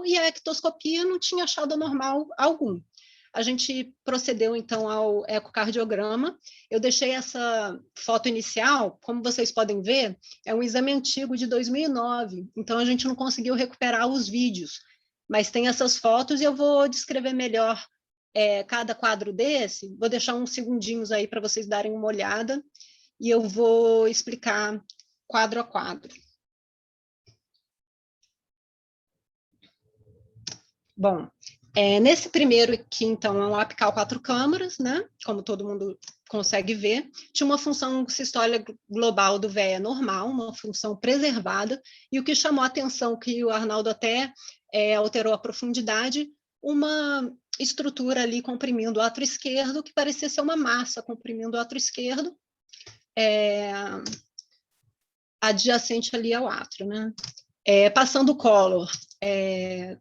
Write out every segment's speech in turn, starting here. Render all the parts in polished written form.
e a ectoscopia não tinha achado anormal algum. A gente procedeu, então, ao ecocardiograma. Eu deixei essa foto inicial, como vocês podem ver, é um exame antigo de 2009, então a gente não conseguiu recuperar os vídeos, mas tem essas fotos e eu vou descrever melhor cada quadro desse, vou deixar uns segundinhos aí para vocês darem uma olhada, e eu vou explicar quadro a quadro. Bom, nesse primeiro aqui, então, é um apical 4 câmaras, né? Como todo mundo consegue ver. Tinha uma função sistólica global do VEA normal, uma função preservada, e o que chamou a atenção, que o Arnaldo até alterou a profundidade, uma estrutura ali comprimindo o átrio esquerdo, que parecia ser uma massa comprimindo o átrio esquerdo, adjacente ali ao átrio, né? Passando o Collor,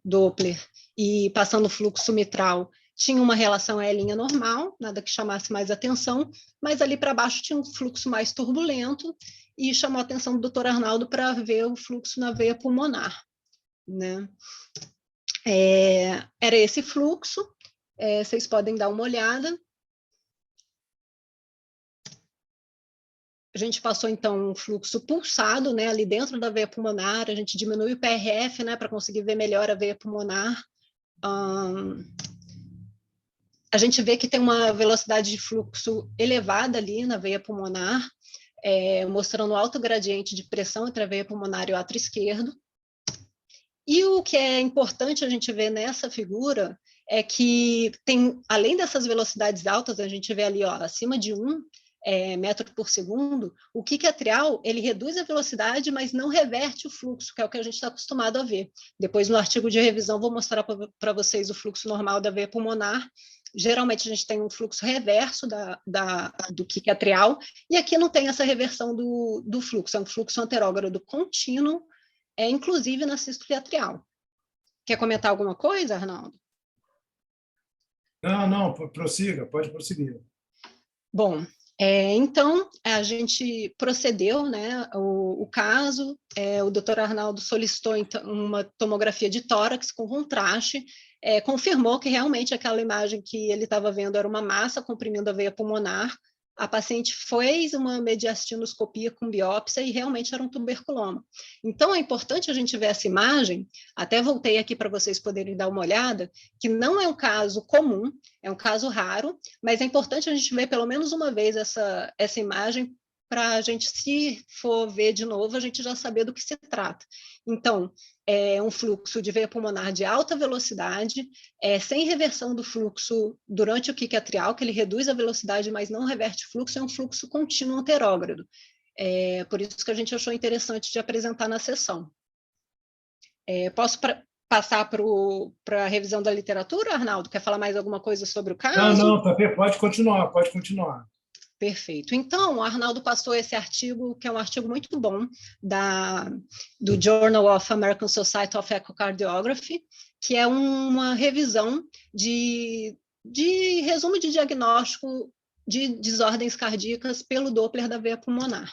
Doppler, e passando o fluxo mitral, tinha uma relação L normal, nada que chamasse mais atenção, mas ali para baixo tinha um fluxo mais turbulento, e chamou a atenção do doutor Arnaldo para ver o fluxo na veia pulmonar, né? Era esse fluxo, vocês podem dar uma olhada. A gente passou, então, um fluxo pulsado, né, ali dentro da veia pulmonar, a gente diminui o PRF, né, para conseguir ver melhor a veia pulmonar. A gente vê que tem uma velocidade de fluxo elevada ali na veia pulmonar, mostrando alto gradiente de pressão entre a veia pulmonar e o átrio esquerdo. E o que é importante a gente ver nessa figura é que tem, além dessas velocidades altas, a gente vê ali, ó, acima de 1 metro por segundo, o kick atrial, ele reduz a velocidade, mas não reverte o fluxo, que é o que a gente está acostumado a ver. Depois, no artigo de revisão, vou mostrar para vocês o fluxo normal da veia pulmonar. Geralmente, a gente tem um fluxo reverso do kick atrial, e aqui não tem essa reversão do fluxo, é um fluxo anterógrado contínuo, inclusive na sístole atrial. Quer comentar alguma coisa, Arnaldo? Não, prossiga, pode prosseguir. Bom, então, a gente procedeu, né, o caso, o doutor Arnaldo solicitou então, uma tomografia de tórax com contraste, confirmou que realmente aquela imagem que ele estava vendo era uma massa comprimindo a veia pulmonar. A paciente fez uma mediastinoscopia com biópsia e realmente era um tuberculoma. Então, é importante a gente ver essa imagem, até voltei aqui para vocês poderem dar uma olhada, que não é um caso comum, é um caso raro, mas é importante a gente ver pelo menos uma vez essa imagem para a gente, se for ver de novo, a gente já saber do que se trata. Então, é um fluxo de veia pulmonar de alta velocidade, sem reversão do fluxo durante o kick atrial, que ele reduz a velocidade, mas não reverte o fluxo, é um fluxo contínuo anterógrado. Por isso que a gente achou interessante de apresentar na sessão. Posso passar para a revisão da literatura, Arnaldo? Quer falar mais alguma coisa sobre o caso? Não, pode continuar, pode continuar. Perfeito. Então, o Arnaldo passou esse artigo, que é um artigo muito bom, do Journal of American Society of Echocardiography, que é uma revisão de resumo de diagnóstico de desordens cardíacas pelo Doppler da veia pulmonar.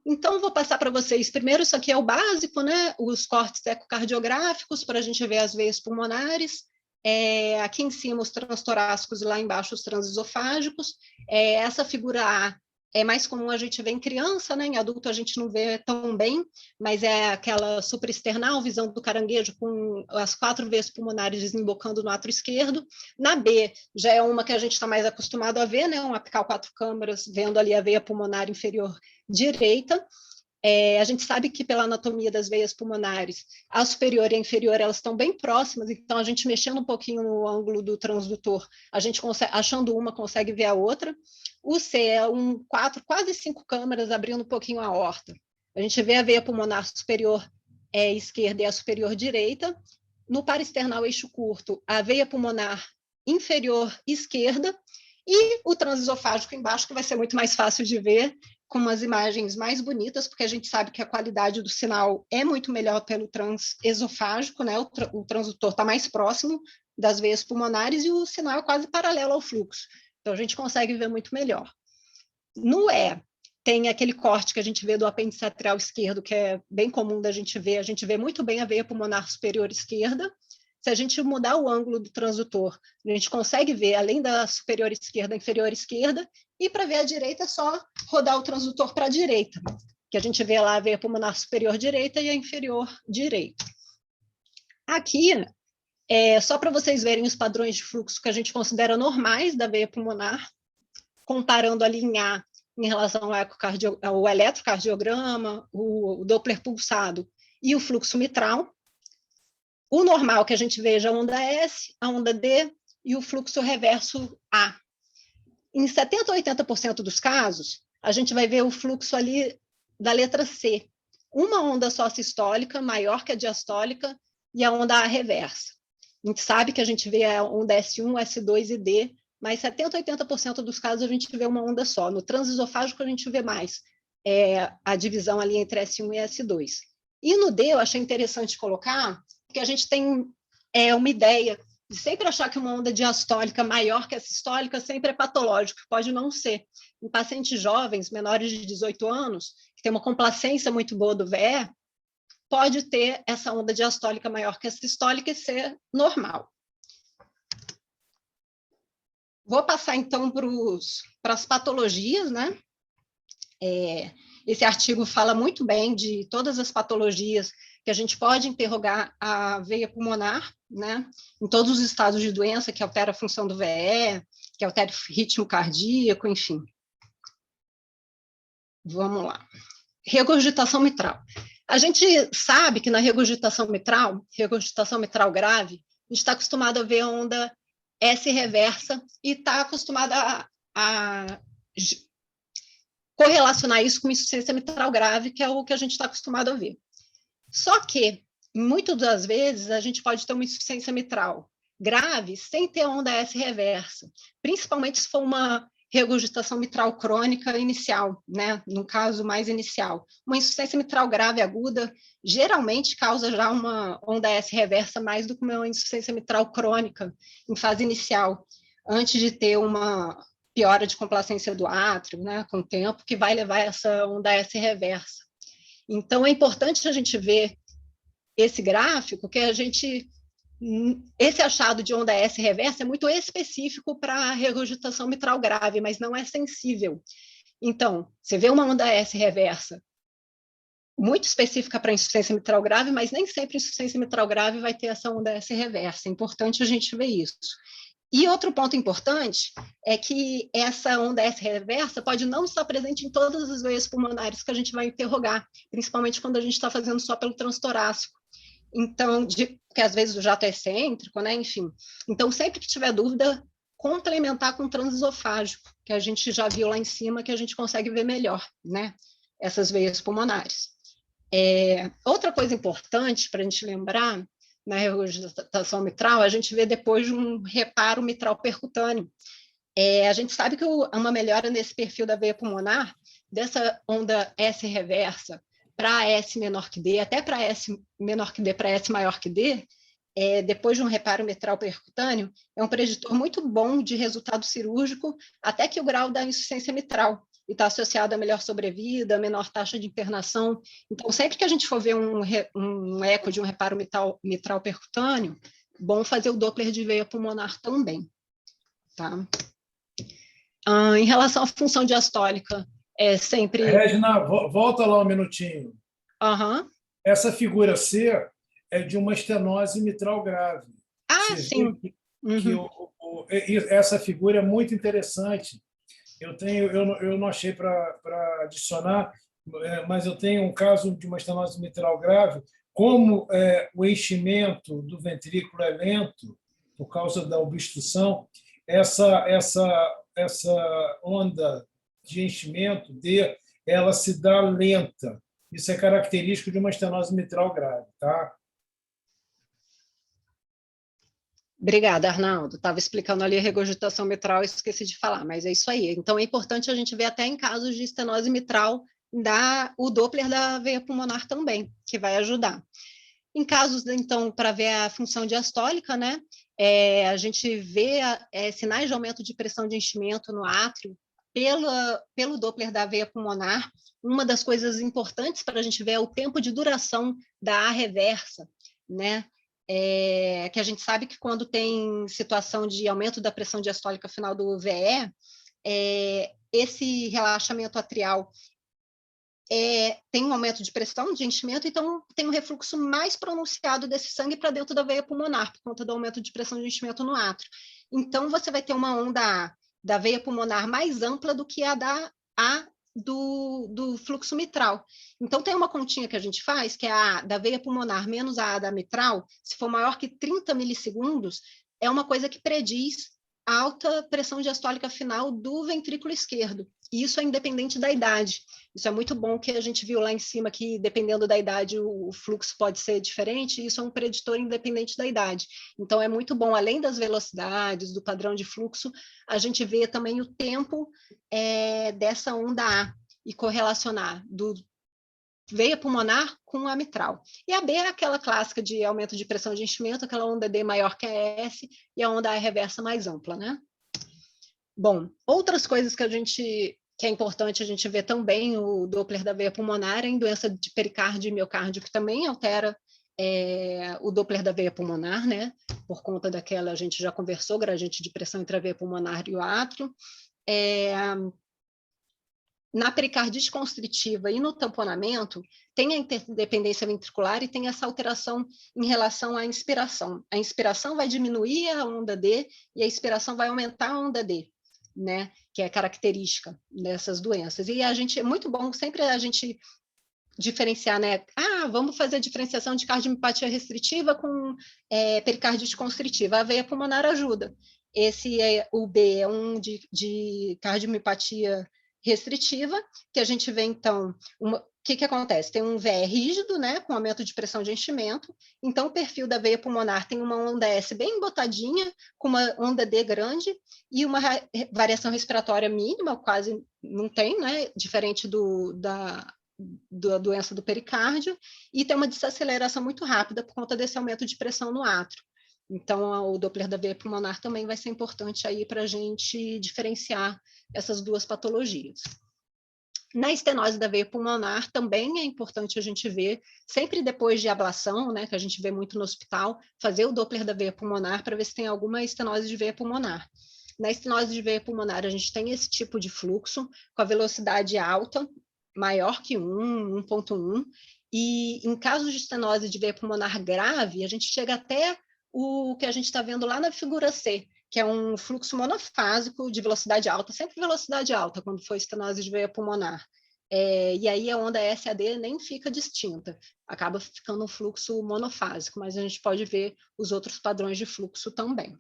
Então, vou passar para vocês, primeiro, isso aqui é o básico, né? Os cortes ecocardiográficos, para a gente ver as veias pulmonares. Aqui em cima os transtorácicos e lá embaixo os transesofágicos. Essa figura A é mais comum a gente ver em criança, né? Em adulto a gente não vê tão bem, mas é aquela supraesternal, visão do caranguejo com as 4 veias pulmonares desembocando no átrio esquerdo. Na B já é uma que a gente está mais acostumado a ver, né? Um apical 4 câmaras, vendo ali a veia pulmonar inferior direita. A gente sabe que pela anatomia das veias pulmonares, a superior e a inferior, elas estão bem próximas, então a gente mexendo um pouquinho no ângulo do transdutor, a gente consegue, achando uma, consegue ver a outra. O C é 4, quase 5 câmaras, abrindo um pouquinho a aorta. A gente vê a veia pulmonar superior esquerda e a superior direita. No parasternal eixo curto, a veia pulmonar inferior esquerda, e o transesofágico embaixo, que vai ser muito mais fácil de ver, com umas imagens mais bonitas, porque a gente sabe que a qualidade do sinal é muito melhor pelo transesofágico, né? O transdutor está mais próximo das veias pulmonares e o sinal é quase paralelo ao fluxo. Então, a gente consegue ver muito melhor. No E, tem aquele corte que a gente vê do apêndice atrial esquerdo, que é bem comum da gente ver. A gente vê muito bem a veia pulmonar superior esquerda. Se a gente mudar o ângulo do transdutor, a gente consegue ver, além da superior esquerda, a inferior esquerda, e para ver a direita é só rodar o transdutor para a direita, que a gente vê lá a veia pulmonar superior direita e a inferior direita. Aqui, só para vocês verem os padrões de fluxo que a gente considera normais da veia pulmonar, comparando ali em A em relação ao eletrocardiograma, o Doppler pulsado e o fluxo mitral. O normal que a gente veja a onda S, a onda D e o fluxo reverso A. Em 70% a 80% dos casos, a gente vai ver o fluxo ali da letra C. Uma onda só sistólica, maior que a diastólica, e a onda A reversa. A gente sabe que a gente vê a onda S1, S2 e D, mas 70% a 80% dos casos a gente vê uma onda só. No transesofágico a gente vê mais a divisão ali entre S1 e S2. E no D eu achei interessante colocar, porque a gente tem uma ideia de sempre achar que uma onda diastólica maior que a sistólica sempre é patológico, pode não ser. Em pacientes jovens, menores de 18 anos, que tem uma complacência muito boa do VE, pode ter essa onda diastólica maior que a sistólica e ser normal. Vou passar, então, para as patologias, né? Esse artigo fala muito bem de todas as patologias que a gente pode interrogar a veia pulmonar, né? Em todos os estados de doença, que altera a função do VE, que altera o ritmo cardíaco, enfim. Vamos lá. Regurgitação mitral. A gente sabe que na regurgitação mitral grave, a gente está acostumado a ver a onda S reversa e está acostumado a correlacionar isso com insuficiência mitral grave, que é o que a gente está acostumado a ver. Só que, muitas das vezes, a gente pode ter uma insuficiência mitral grave sem ter onda S reversa, principalmente se for uma regurgitação mitral crônica inicial, né? No caso mais inicial. Uma insuficiência mitral grave aguda geralmente causa já uma onda S reversa mais do que uma insuficiência mitral crônica em fase inicial, antes de ter uma piora de complacência do átrio, né? Com o tempo, que vai levar essa onda S reversa. Então, é importante a gente ver esse gráfico, que esse achado de onda S reversa é muito específico para a regurgitação mitral grave, mas não é sensível. Então, você vê uma onda S reversa muito específica para insuficiência mitral grave, mas nem sempre insuficiência mitral grave vai ter essa onda S reversa. É importante a gente ver isso. E outro ponto importante é que essa onda S reversa pode não estar presente em todas as veias pulmonares que a gente vai interrogar, principalmente quando a gente está fazendo só pelo transtorácico. Então, porque às vezes o jato é excêntrico, né? Enfim. Então, sempre que tiver dúvida, complementar com transesofágico, que a gente já viu lá em cima, que a gente consegue ver melhor, né? Essas veias pulmonares. Outra coisa importante para a gente lembrar, na regurgitação mitral, a gente vê depois de um reparo mitral percutâneo. A gente sabe que uma melhora nesse perfil da veia pulmonar, dessa onda S reversa, para S menor que D, até para S menor que D, para S maior que D, depois de um reparo mitral percutâneo, é um preditor muito bom de resultado cirúrgico, até que o grau da insuficiência mitral, e está associado a melhor sobrevida, menor taxa de internação. Então, sempre que a gente for ver um eco de um reparo mitral percutâneo, bom fazer o Doppler de veia pulmonar também. Tá? Em relação à função diastólica, sempre... Regina, volta lá um minutinho. Uhum. Essa figura C é de uma estenose mitral grave. Você sim. Essa figura é muito interessante. Eu não achei para adicionar, mas eu tenho um caso de uma estenose mitral grave, como o enchimento do ventrículo é lento, por causa da obstrução, essa onda de enchimento ela se dá lenta. Isso é característico de uma estenose mitral grave, tá? Obrigada, Arnaldo. Estava explicando ali a regurgitação mitral e esqueci de falar, mas é isso aí. Então, é importante a gente ver até em casos de estenose mitral o Doppler da veia pulmonar também, que vai ajudar. Em casos, então, para ver a função diastólica, né, a gente vê sinais de aumento de pressão de enchimento no átrio pelo Doppler da veia pulmonar, uma das coisas importantes para a gente ver é o tempo de duração da A reversa, né? Que a gente sabe que quando tem situação de aumento da pressão diastólica final do VE, esse relaxamento atrial tem um aumento de pressão, de enchimento, então tem um refluxo mais pronunciado desse sangue para dentro da veia pulmonar, por conta do aumento de pressão de enchimento no átrio. Então, você vai ter uma onda A da veia pulmonar mais ampla do que a do fluxo mitral. Então, tem uma continha que a gente faz, que é a da veia pulmonar menos a da mitral, se for maior que 30 milissegundos, é uma coisa que prediz alta pressão diastólica final do ventrículo esquerdo. E isso é independente da idade. Isso é muito bom, que a gente viu lá em cima que, dependendo da idade, o fluxo pode ser diferente, e isso é um preditor independente da idade. Então, é muito bom, além das velocidades, do padrão de fluxo, a gente vê também o tempo dessa onda A e correlacionar do veia pulmonar com a mitral. E a B é aquela clássica de aumento de pressão de enchimento, aquela onda D maior que a S, e a onda A reversa mais ampla, né? Bom, outras coisas que é importante a gente ver também, o Doppler da veia pulmonar, em doença de pericárdio e miocárdio, que também altera o Doppler da veia pulmonar, né? Por conta daquela, a gente já conversou, gradiente de pressão entre a veia pulmonar e o átrio. Na pericardite constritiva e no tamponamento, tem a interdependência ventricular e tem essa alteração em relação à inspiração. A inspiração vai diminuir a onda D e a expiração vai aumentar a onda D, né? Que é característica dessas doenças. E é muito bom sempre a gente diferenciar, né? Vamos fazer a diferenciação de cardiomiopatia restritiva com pericardite constritiva. A veia pulmonar ajuda. O B é um de cardiomiopatia restritiva, que a gente vê, então, o que acontece? Tem um VE rígido, né, com aumento de pressão de enchimento, então o perfil da veia pulmonar tem uma onda S bem botadinha, com uma onda D grande, e uma variação respiratória mínima, quase não tem, né, diferente da doença do pericárdio, e tem uma desaceleração muito rápida por conta desse aumento de pressão no átrio. Então, o Doppler da veia pulmonar também vai ser importante aí para a gente diferenciar essas duas patologias. Na estenose da veia pulmonar, também é importante a gente ver, sempre depois de ablação, né, que a gente vê muito no hospital, fazer o Doppler da veia pulmonar para ver se tem alguma estenose de veia pulmonar. Na estenose de veia pulmonar, a gente tem esse tipo de fluxo, com a velocidade alta, maior que 1,1, e em casos de estenose de veia pulmonar grave, a gente chega até o que a gente está vendo lá na figura C, que é um fluxo monofásico de velocidade alta, sempre velocidade alta, quando for estenose de veia pulmonar. E aí a onda SAD nem fica distinta, acaba ficando um fluxo monofásico, mas a gente pode ver os outros padrões de fluxo também.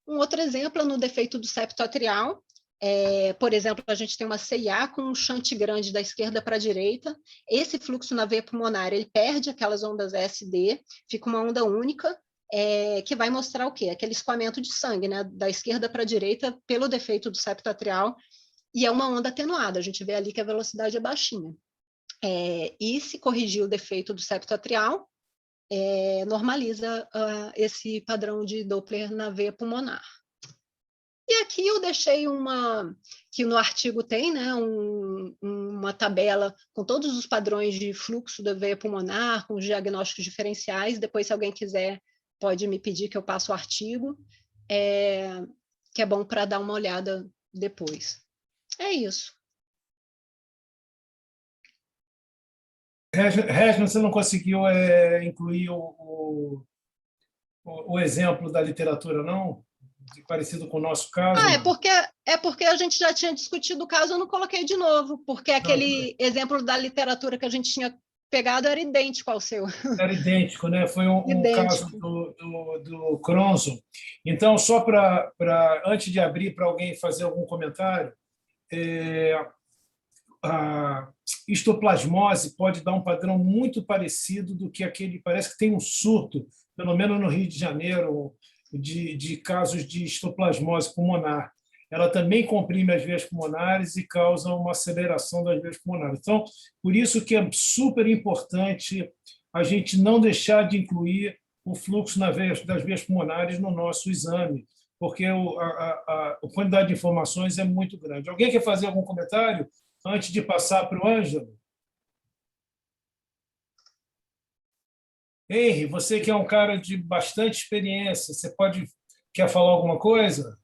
Um outro exemplo é no defeito do septo atrial. Por exemplo, a gente tem uma CIA com um shunt grande da esquerda para a direita. Esse fluxo na veia pulmonar, ele perde aquelas ondas SD, fica uma onda única, que vai mostrar o quê? Aquele escoamento de sangue, né, da esquerda para a direita pelo defeito do septo atrial, e é uma onda atenuada, a gente vê ali que a velocidade é baixinha. E se corrigir o defeito do septo atrial, normaliza esse padrão de Doppler na veia pulmonar. E aqui eu deixei que no artigo tem, né, uma tabela com todos os padrões de fluxo da veia pulmonar, com os diagnósticos diferenciais. Depois, se alguém quiser, pode me pedir que eu passe o artigo, que é bom para dar uma olhada depois. É isso. Regina, você não conseguiu incluir o exemplo da literatura, não? Parecido com o nosso caso? É porque a gente já tinha discutido o caso, eu não coloquei de novo, porque aquele exemplo da literatura que a gente tinha pegado era idêntico ao seu. Era idêntico, né? Foi um caso do Cronson. Então, só antes de abrir para alguém fazer algum comentário, a histoplasmose pode dar um padrão muito parecido do que aquele, parece que tem um surto, pelo menos no Rio de Janeiro, de casos de histoplasmose pulmonar. Ela também comprime as veias pulmonares e causa uma aceleração das veias pulmonares. Então, por isso que é super importante a gente não deixar de incluir o fluxo das veias pulmonares no nosso exame, porque a quantidade de informações é muito grande. Alguém quer fazer algum comentário antes de passar para o Ângelo? Henry, você que é um cara de bastante experiência, quer falar alguma coisa?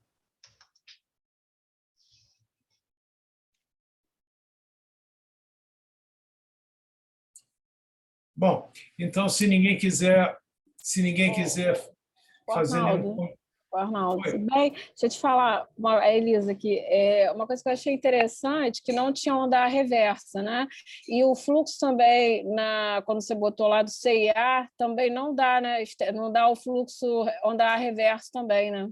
Bom, então se ninguém quiser O fazer nenhum. Arnaldo, Oi. tudo bem? Deixa eu te falar, a Elisa aqui, uma coisa que eu achei interessante, que não tinha onda reversa, né? E o fluxo também, quando você botou lá do CIA, também não dá, né? Não dá o fluxo onda reverso também, né?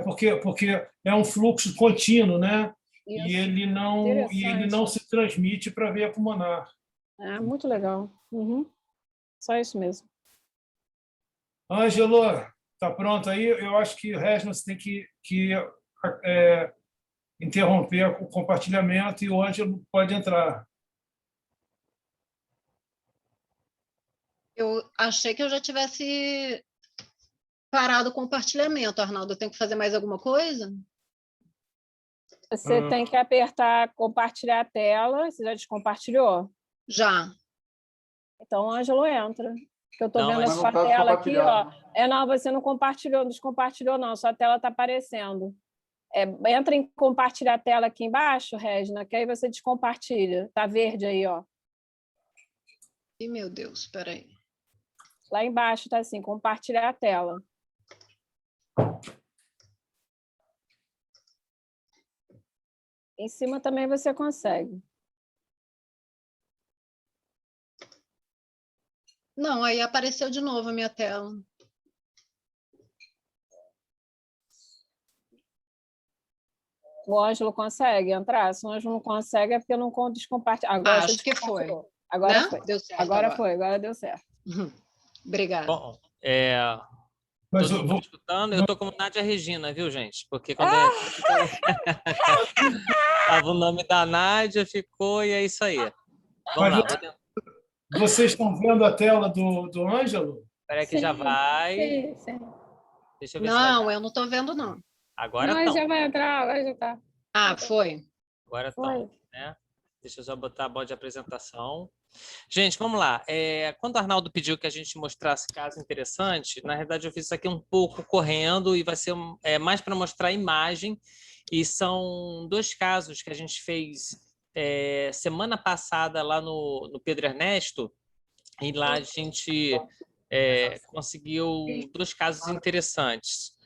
Porque é um fluxo contínuo, né? E Isso, ele não interessante. se transmite para a veia pulmonar. É, muito legal. Uhum. Só isso mesmo. Ângelo, está pronto aí? Eu acho que o Regis você tem que é, interromper o compartilhamento e o Ângelo pode entrar. Eu achei que eu já tivesse parado o compartilhamento, Arnaldo. Eu tenho que fazer mais alguma coisa? Você tem que apertar compartilhar a tela. Você já descompartilhou? Já. Então, o Ângelo entra. Que eu estou Não, vendo a mas sua não tá tela aqui, ó. compartilhado. Não, você não compartilhou, não descompartilhou, não. Sua tela está aparecendo. Entra em compartilhar a tela aqui embaixo, Regina, que aí você descompartilha. Está verde aí, ó. Ih, meu Deus, espera aí. Lá embaixo está assim, compartilhar a tela. Em cima também você consegue. Não, aí apareceu de novo a minha tela. O Ângelo consegue entrar? Se o Ângelo não consegue, é porque eu não descompartilho. Agora Acho que foi. Agora Né? foi. Deu certo Agora deu certo. Obrigada. Bom, Mas todo mundo tá escutando? Eu tô como Nádia Regina, viu, gente? Porque quando tava o nome da Nádia, ficou e é isso aí. Vamos lá. Vocês estão vendo a tela do Ângelo? Espera que já vai. Sim. Deixa eu ver Não, eu não estou vendo, não. Agora não, estão. já vai entrar, agora já está. Ah, foi. Agora estão, né? Deixa eu só botar a bola de apresentação. Gente, vamos lá. Quando o Arnaldo pediu que a gente mostrasse caso interessante, na verdade eu fiz isso aqui um pouco correndo e vai ser mais para mostrar a imagem. E são 2 casos que a gente fez semana passada lá no Pedro Ernesto. E lá a gente conseguiu 2 casos interessantes.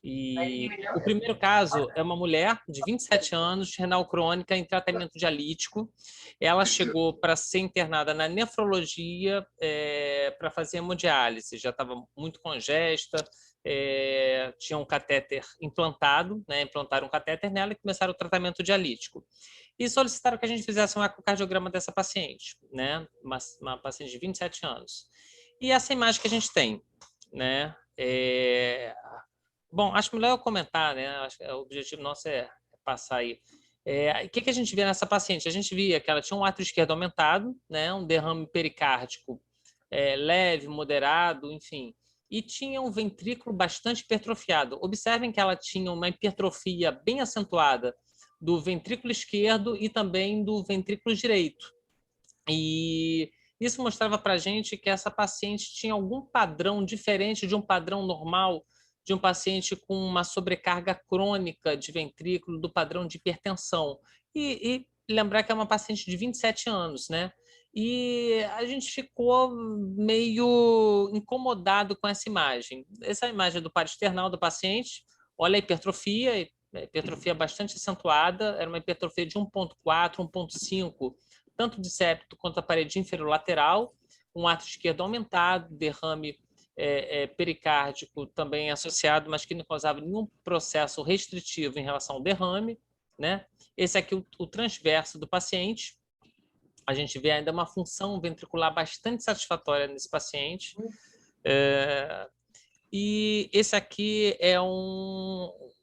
E o primeiro caso é uma mulher de 27 anos, renal crônica, em tratamento dialítico. Ela chegou para ser internada na nefrologia para fazer hemodiálise. Já estava muito congesta, tinha um catéter implantado, né? Implantaram um catéter nela e começaram o tratamento dialítico. E solicitaram que a gente fizesse um ecocardiograma dessa paciente, né? Uma paciente de 27 anos. E essa imagem que a gente tem, né? Bom, acho melhor eu comentar, né? Acho que o objetivo nosso é passar aí. O que a gente vê nessa paciente? A gente via que ela tinha um átrio esquerdo aumentado, né? Um derrame pericárdico leve, moderado, enfim. E tinha um ventrículo bastante hipertrofiado. Observem que ela tinha uma hipertrofia bem acentuada do ventrículo esquerdo e também do ventrículo direito. E isso mostrava para a gente que essa paciente tinha algum padrão diferente de um padrão normal de um paciente com uma sobrecarga crônica de ventrículo, do padrão de hipertensão. E lembrar que é uma paciente de 27 anos, né? E a gente ficou meio incomodado com essa imagem. Essa imagem é do paro external do paciente, olha a hipertrofia bastante acentuada, era uma hipertrofia de 1,4, 1,5, tanto de septo quanto da parede inferior-lateral, um átrio esquerdo aumentado, derrame pericárdico também associado, mas que não causava nenhum processo restritivo em relação ao derrame, né? Esse aqui o transverso do paciente. A gente vê ainda uma função ventricular bastante satisfatória nesse paciente. E esse aqui é o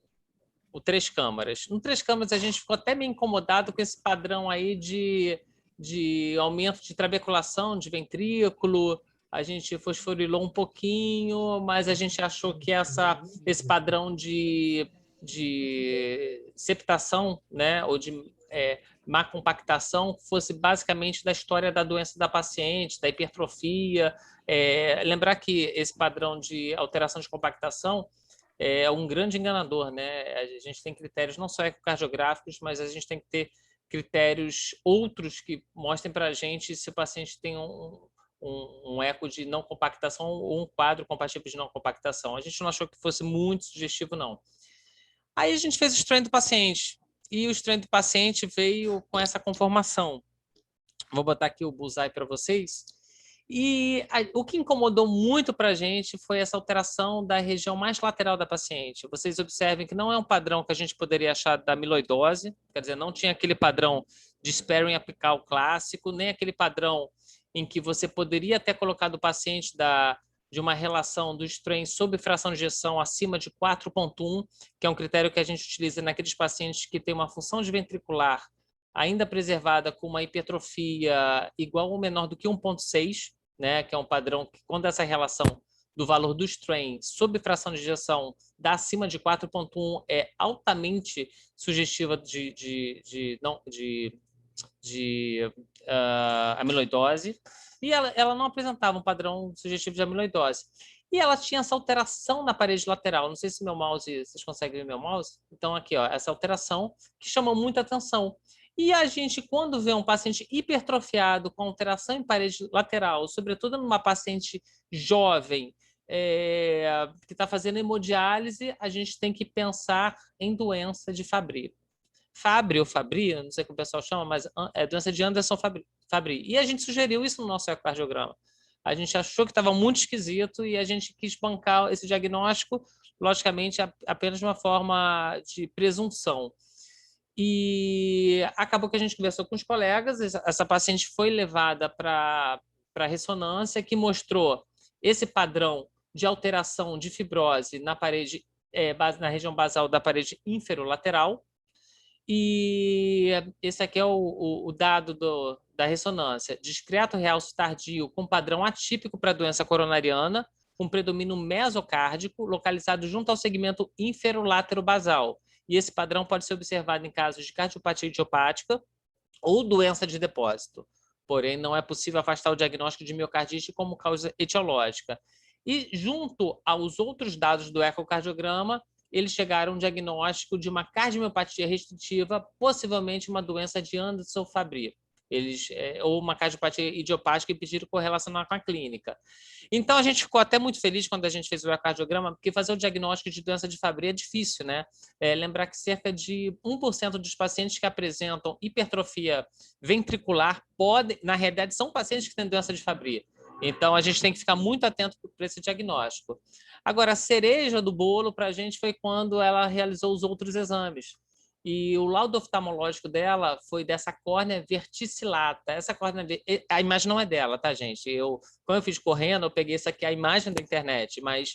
3 câmaras. No 3 câmaras a gente ficou até meio incomodado com esse padrão aí de aumento de trabeculação de ventrículo, a gente fosforilou um pouquinho, mas a gente achou que esse padrão de septação, né, ou de má compactação fosse basicamente da história da doença da paciente, da hipertrofia. Lembrar que esse padrão de alteração de compactação é um grande enganador, né? A gente tem critérios não só ecocardiográficos, mas a gente tem que ter critérios outros que mostrem para a gente se o paciente tem um eco de não compactação ou um quadro compatível de não compactação. A gente não achou que fosse muito sugestivo, não. Aí a gente fez o strain do paciente, e o strain do paciente veio com essa conformação. Vou botar aqui o bullseye para vocês. E o que incomodou muito para a gente foi essa alteração da região mais lateral da paciente. Vocês observem que não é um padrão que a gente poderia achar da amiloidose, quer dizer, não tinha aquele padrão de sparing apical clássico, nem aquele padrão em que você poderia ter colocado o paciente de uma relação do strain sob fração de ejeção acima de 4,1, que é um critério que a gente utiliza naqueles pacientes que têm uma função de ventricular ainda preservada com uma hipertrofia igual ou menor do que 1,6, né, que é um padrão que, quando essa relação do valor do strain sob fração de ejeção dá acima de 4,1, é altamente sugestiva de amiloidose, e ela não apresentava um padrão sugestivo de amiloidose. E ela tinha essa alteração na parede lateral. Não sei se meu mouse, vocês conseguem ver meu mouse? Então, aqui, ó, essa alteração que chamou muita atenção. E a gente, quando vê um paciente hipertrofiado com alteração em parede lateral, sobretudo numa paciente jovem, que está fazendo hemodiálise, a gente tem que pensar em doença de Fabry. Fabry ou Fabry, não sei como o pessoal chama, mas é doença de Anderson-Fabry. E a gente sugeriu isso no nosso ecocardiograma. A gente achou que estava muito esquisito e a gente quis bancar esse diagnóstico, logicamente, apenas de uma forma de presunção. E acabou que a gente conversou com os colegas, essa paciente foi levada para ressonância, que mostrou esse padrão de alteração de fibrose na parede, na região basal da parede inferolateral. E esse aqui é o dado da ressonância. Discreto realce tardio com padrão atípico para a doença coronariana, com predomínio mesocárdico, localizado junto ao segmento inferolátero-basal. E esse padrão pode ser observado em casos de cardiopatia idiopática ou doença de depósito. Porém, não é possível afastar o diagnóstico de miocardite como causa etiológica. E, junto aos outros dados do ecocardiograma, eles chegaram a um diagnóstico de uma cardiomiopatia restritiva, possivelmente uma doença de Anderson-Fabry. Ou uma cardiopatia idiopática, e pediram correlacionar com a clínica. Então, a gente ficou até muito feliz quando a gente fez o ecocardiograma, porque fazer o diagnóstico de doença de Fabry é difícil, né? Lembrar que cerca de 1% dos pacientes que apresentam hipertrofia ventricular na realidade, são pacientes que têm doença de Fabry. Então, a gente tem que ficar muito atento para esse diagnóstico. Agora, a cereja do bolo para a gente foi quando ela realizou os outros exames. E o laudo oftalmológico dela foi dessa córnea verticillata. Essa córnea, a imagem não é dela, tá, gente? Quando eu fiz correndo, eu peguei essa aqui, a imagem da internet, mas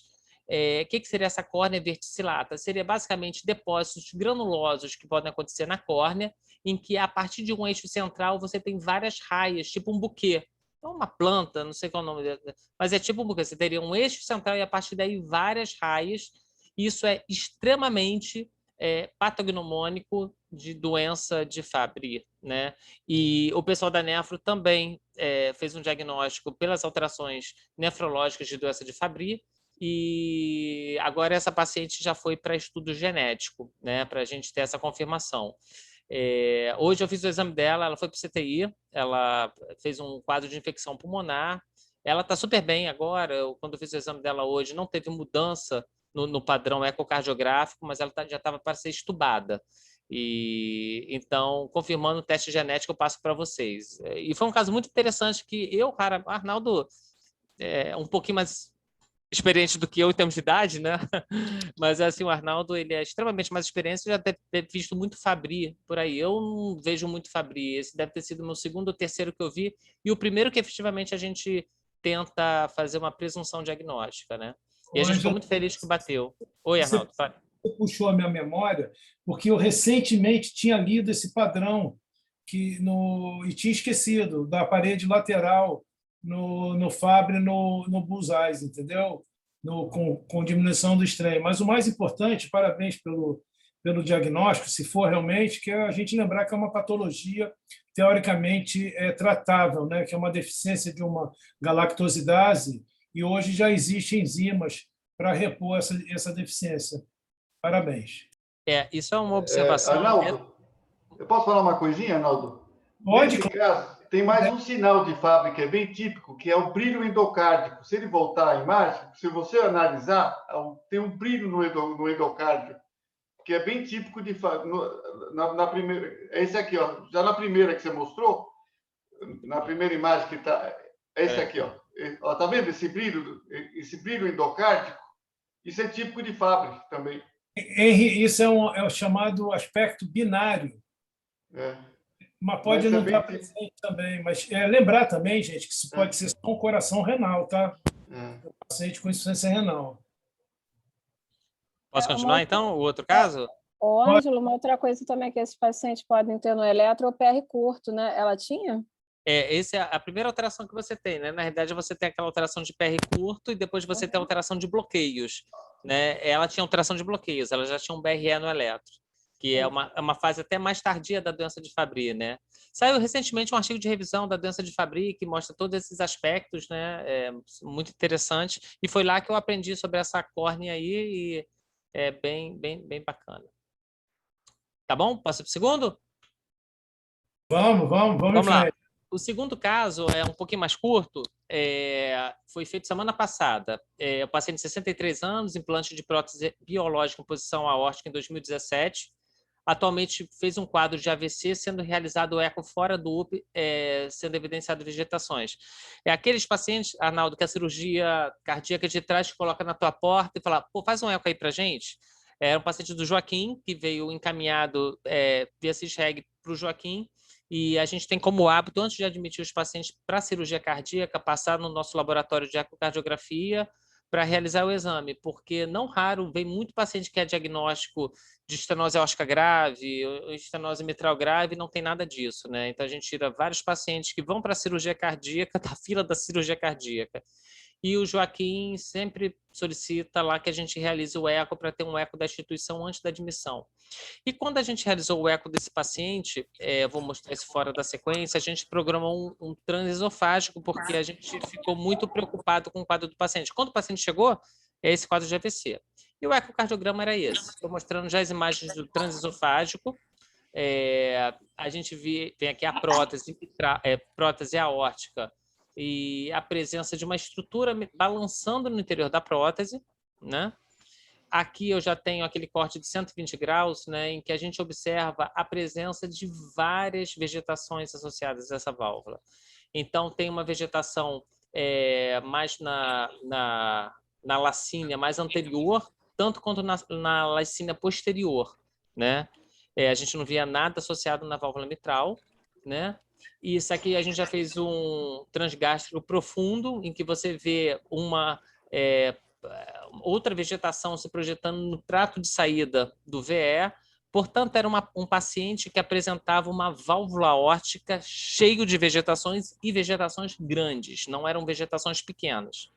o que seria essa córnea verticillata? Seria basicamente depósitos granulosos que podem acontecer na córnea, em que a partir de um eixo central você tem várias raias, tipo um buquê. É uma planta, não sei qual é o nome dela, mas é tipo um buquê. Você teria um eixo central e a partir daí várias raias. Isso é extremamente patognomônico de doença de Fabry, né? E o pessoal da nefro também fez um diagnóstico pelas alterações nefrológicas de doença de Fabry, e agora essa paciente já foi para estudo genético, né? Para a gente ter essa confirmação. Hoje eu fiz o exame dela, ela foi para o CTI, ela fez um quadro de infecção pulmonar, ela está super bem agora. Quando eu fiz o exame dela hoje, não teve mudança no padrão ecocardiográfico, mas ela já estava para ser estubada. E então, confirmando o teste genético, eu passo para vocês. E foi um caso muito interessante que Arnaldo é um pouquinho mais experiente do que eu em termos de idade, né? Mas assim, o Arnaldo, ele é extremamente mais experiente, já deve ter visto muito Fabry por aí. Eu não vejo muito Fabry. Esse deve ter sido o meu segundo ou terceiro que eu vi, e o primeiro que efetivamente a gente tenta fazer uma presunção diagnóstica, né? E a gente ficou muito feliz que bateu. Oi, Arnaldo. Você puxou a minha memória, porque eu recentemente tinha lido esse padrão e tinha esquecido da parede lateral no Fabry, no Bullseye, entendeu? Com diminuição do strain. Mas o mais importante, parabéns pelo diagnóstico, se for realmente, que é a gente lembrar que é uma patologia teoricamente tratável, né? Que é uma deficiência de uma galactosidase, e hoje já existem enzimas para repor essa deficiência. Parabéns. Isso é uma observação. Arnaldo, eu posso falar uma coisinha, Arnaldo? Pode. Nesse caso, tem mais um sinal de Fabry que é bem típico, que é o brilho endocárdico. Se ele voltar à imagem, se você analisar, tem um brilho no endocárdio, que é bem típico de Fabry. Na primeira, é esse aqui, ó. Já na primeira que você mostrou, na primeira imagem que está, é esse aqui, ó. Tá vendo esse brilho endocárdico? Isso é típico de Fabry também. Henry, isso é o chamado aspecto binário. Mas pode não estar presente também. Mas lembrar também, gente, que isso pode ser só um coração renal, tá? O paciente com insuficiência renal. Posso continuar, então, o outro caso? Ô, Ângelo, uma outra coisa também que esses pacientes podem ter no eletro é o PR curto, né? Ela tinha? Essa é a primeira alteração que você tem, né? Na realidade, você tem aquela alteração de PR curto e depois você tem a alteração de bloqueios, né? Ela tinha alteração de bloqueios, ela já tinha um BRE no eletro, que é uma fase até mais tardia da doença de Fabry, né? Saiu recentemente um artigo de revisão da doença de Fabry que mostra todos esses aspectos, né? Muito interessante. E foi lá que eu aprendi sobre essa córnea aí e é bem bacana. Tá bom? Passa para o segundo? Vamos lá. O segundo caso é um pouquinho mais curto, foi feito semana passada. O paciente de 63 anos, implante de prótese biológica em posição aórtica em 2017. Atualmente fez um quadro de AVC, sendo realizado o eco fora do UP, sendo evidenciado vegetações. É aqueles pacientes, Arnaldo, que a cirurgia cardíaca de trás te coloca na tua porta e fala, pô, faz um eco aí pra gente. É um paciente do Joaquim, que veio encaminhado via CISREG para o Joaquim, e a gente tem como hábito, antes de admitir os pacientes para cirurgia cardíaca, passar no nosso laboratório de ecocardiografia para realizar o exame, porque não raro vem muito paciente que é diagnóstico de estenose aórtica grave, ou estenose mitral grave, e não tem nada disso, né? Então a gente tira vários pacientes que vão para a cirurgia cardíaca, da fila da cirurgia cardíaca. E o Joaquim sempre solicita lá que a gente realize o eco para ter um eco da instituição antes da admissão. E quando a gente realizou o eco desse paciente, vou mostrar isso fora da sequência, a gente programou um transesofágico, porque a gente ficou muito preocupado com o quadro do paciente. Quando o paciente chegou, é esse quadro de AVC. E o ecocardiograma era esse. Estou mostrando já as imagens do transesofágico. A gente tem aqui a prótese aórtica, e a presença de uma estrutura balançando no interior da prótese, né? Aqui eu já tenho aquele corte de 120 graus, né, em que a gente observa a presença de várias vegetações associadas a essa válvula. Então, tem uma vegetação mais na lacínia mais anterior, tanto quanto na lacínia posterior, né? A gente não via nada associado na válvula mitral, né? E isso aqui a gente já fez um transgástrico profundo, em que você vê uma outra vegetação se projetando no trato de saída do VE. Portanto, era um paciente que apresentava uma válvula aórtica cheio de vegetações e vegetações grandes, não eram vegetações pequenas.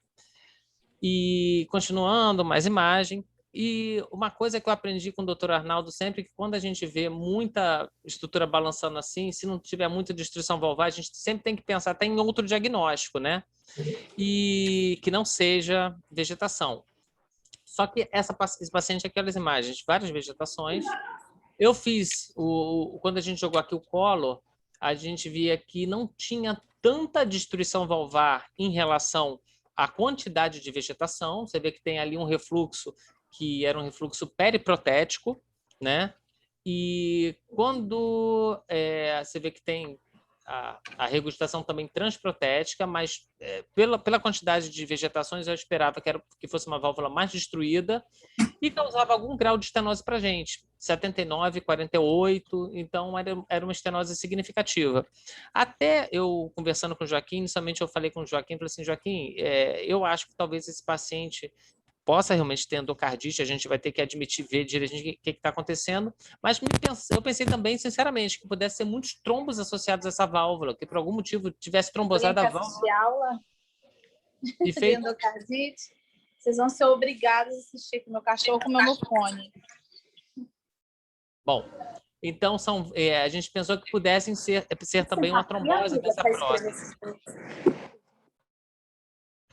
E continuando, mais imagem. E uma coisa que eu aprendi com o Dr. Arnaldo sempre, que quando a gente vê muita estrutura balançando assim, se não tiver muita destruição valvar, a gente sempre tem que pensar até em outro diagnóstico, né? E que não seja vegetação. Só que esse paciente, aquelas imagens, várias vegetações. Eu fiz, quando a gente jogou aqui o Collor, a gente via que não tinha tanta destruição valvar em relação à quantidade de vegetação. Você vê que tem ali um refluxo que era um refluxo periprotético, né? E quando você vê que tem a regurgitação também transprotética, mas pela quantidade de vegetações eu esperava que fosse uma válvula mais destruída e causava algum grau de estenose para a gente, 79, 48, então era uma estenose significativa. Até eu conversando com o Joaquim, inicialmente eu falei com o Joaquim, falei assim, Joaquim, eu acho que talvez esse paciente possa realmente ter endocardite, a gente vai ter que admitir, ver direitinho o que está acontecendo, mas eu pensei também, sinceramente, que pudesse ser muitos trombos associados a essa válvula, que por algum motivo tivesse trombosado a válvula. Assistir aula E de endocardite, vocês vão ser obrigados a assistir com o meu cachorro comendo fone. Bom, então a gente pensou que pudessem ser também uma trombose dessa próstata.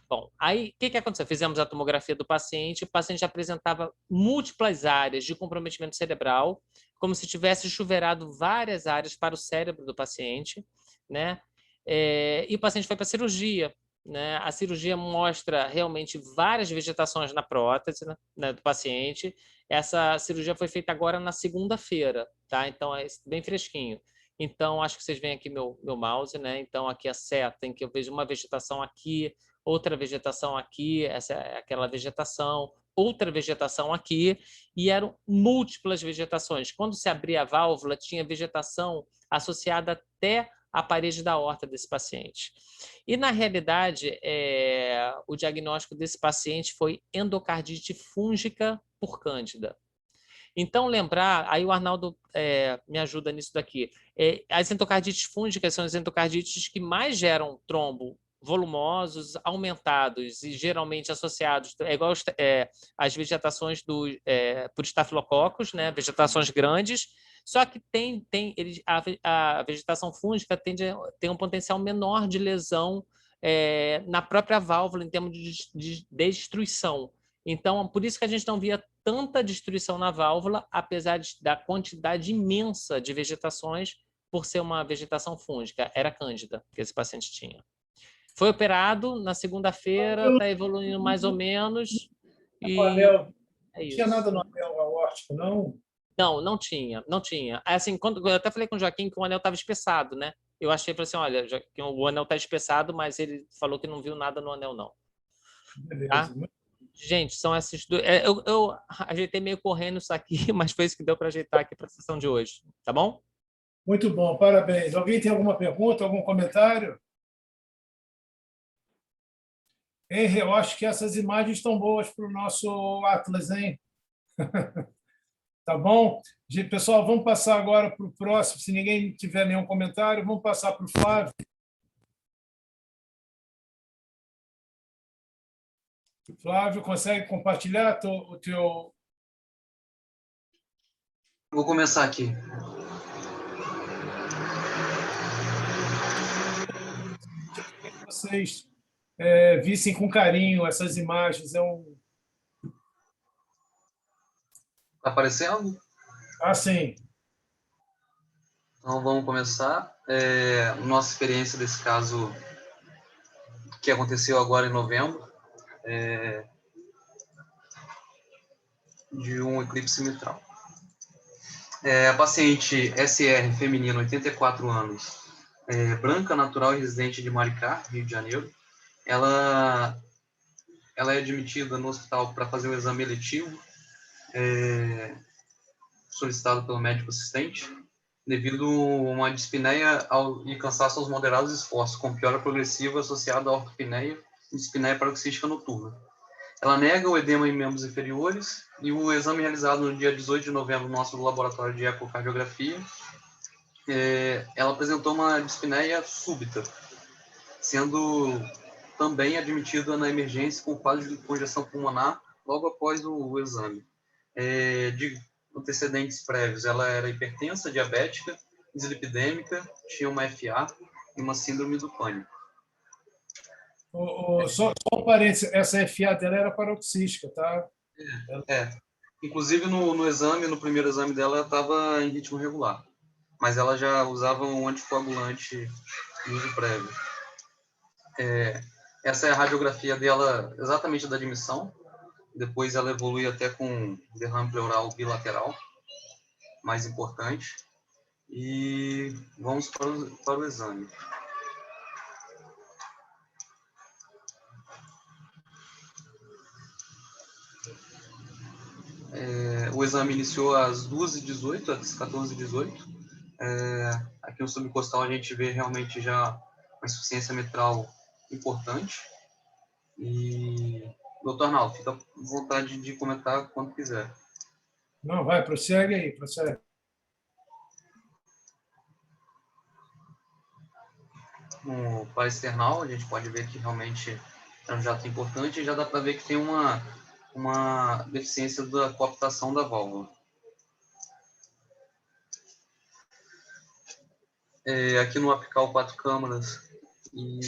Bom, aí o que aconteceu? Fizemos a tomografia do paciente, o paciente apresentava múltiplas áreas de comprometimento cerebral, como se tivesse chuveirado várias áreas para o cérebro do paciente, né? E o paciente foi para a cirurgia, né? A cirurgia mostra realmente várias vegetações na prótese, né, do paciente. Essa cirurgia foi feita agora na segunda-feira, tá? Então é bem fresquinho. Então, acho que vocês veem aqui meu mouse, né? Então, aqui a seta, em que eu vejo uma vegetação aqui, outra vegetação aqui, essa é aquela vegetação, outra vegetação aqui, e eram múltiplas vegetações. Quando se abria a válvula, tinha vegetação associada até à parede da aorta desse paciente. E, na realidade, o diagnóstico desse paciente foi endocardite fúngica por cândida. Então, lembrar, aí o Arnaldo me ajuda nisso daqui, as endocardites fúngicas são as endocardites que mais geram trombo volumosos, aumentados e geralmente associados, igual as vegetações por estafilococos, né, vegetações grandes, só que a vegetação fúngica tem um potencial menor de lesão na própria válvula em termos de destruição. Então, por isso que a gente não via tanta destruição na válvula, apesar da quantidade imensa de vegetações, por ser uma vegetação fúngica. Era cândida que esse paciente tinha. Foi operado na segunda-feira, está evoluindo mais ou menos. O anel, é isso. Não tinha nada no anel aórtico, não? Não tinha. Assim, eu até falei com o Joaquim que o anel estava espessado, né? Eu achei, falei assim, olha, Joaquim, o anel está espessado, mas ele falou que não viu nada no anel, não. Beleza. Tá? Gente, são esses dois. Eu ajeitei meio correndo isso aqui, mas foi isso que deu para ajeitar aqui para a sessão de hoje. Tá bom? Muito bom, parabéns. Alguém tem alguma pergunta, algum comentário? Eu acho que essas imagens estão boas para o nosso Atlas, hein? Tá bom? Pessoal, vamos passar agora para o próximo. Se ninguém tiver nenhum comentário, vamos passar para o Flávio. Flávio, consegue compartilhar o teu... Vou começar aqui. Vocês vissem com carinho essas imagens. Está aparecendo? Ah, sim. Então, vamos começar. Nossa experiência desse caso que aconteceu agora em novembro, de um eclipse mitral. A paciente SR, feminina, 84 anos, branca, natural e residente de Maricá, Rio de Janeiro. Ela é admitida no hospital para fazer um exame eletivo, solicitado pelo médico assistente, devido a uma dispneia e cansaço aos moderados esforços, com piora progressiva associada à ortopneia e dispneia paroxística noturna. Ela nega o edema em membros inferiores e o exame realizado no dia 18 de novembro no nosso laboratório de ecocardiografia, ela apresentou uma dispneia súbita, sendo também admitida na emergência com quadro de congestão pulmonar logo após o exame. De antecedentes prévios, ela era hipertensa, diabética, dislipidêmica, tinha uma FA e uma síndrome do pânico. Só um parênteses, essa FA dela era paroxística, tá? Inclusive, no primeiro exame dela, ela estava em ritmo regular, mas ela já usava um anticoagulante de uso prévio. Essa é a radiografia dela, exatamente da admissão. Depois ela evolui até com derrame pleural bilateral, mais importante. E vamos para o exame. O exame iniciou às 2h18, às 14h18. Aqui no subcostal a gente vê realmente já uma insuficiência mitral importante. E Doutor Arnaldo, fica à vontade de comentar quando quiser. Não, vai, prossegue aí, prossegue. No paraesternal, a gente pode ver que realmente é um jato importante e já dá para ver que tem uma deficiência da coaptação da válvula. Aqui no apical 4 câmaras e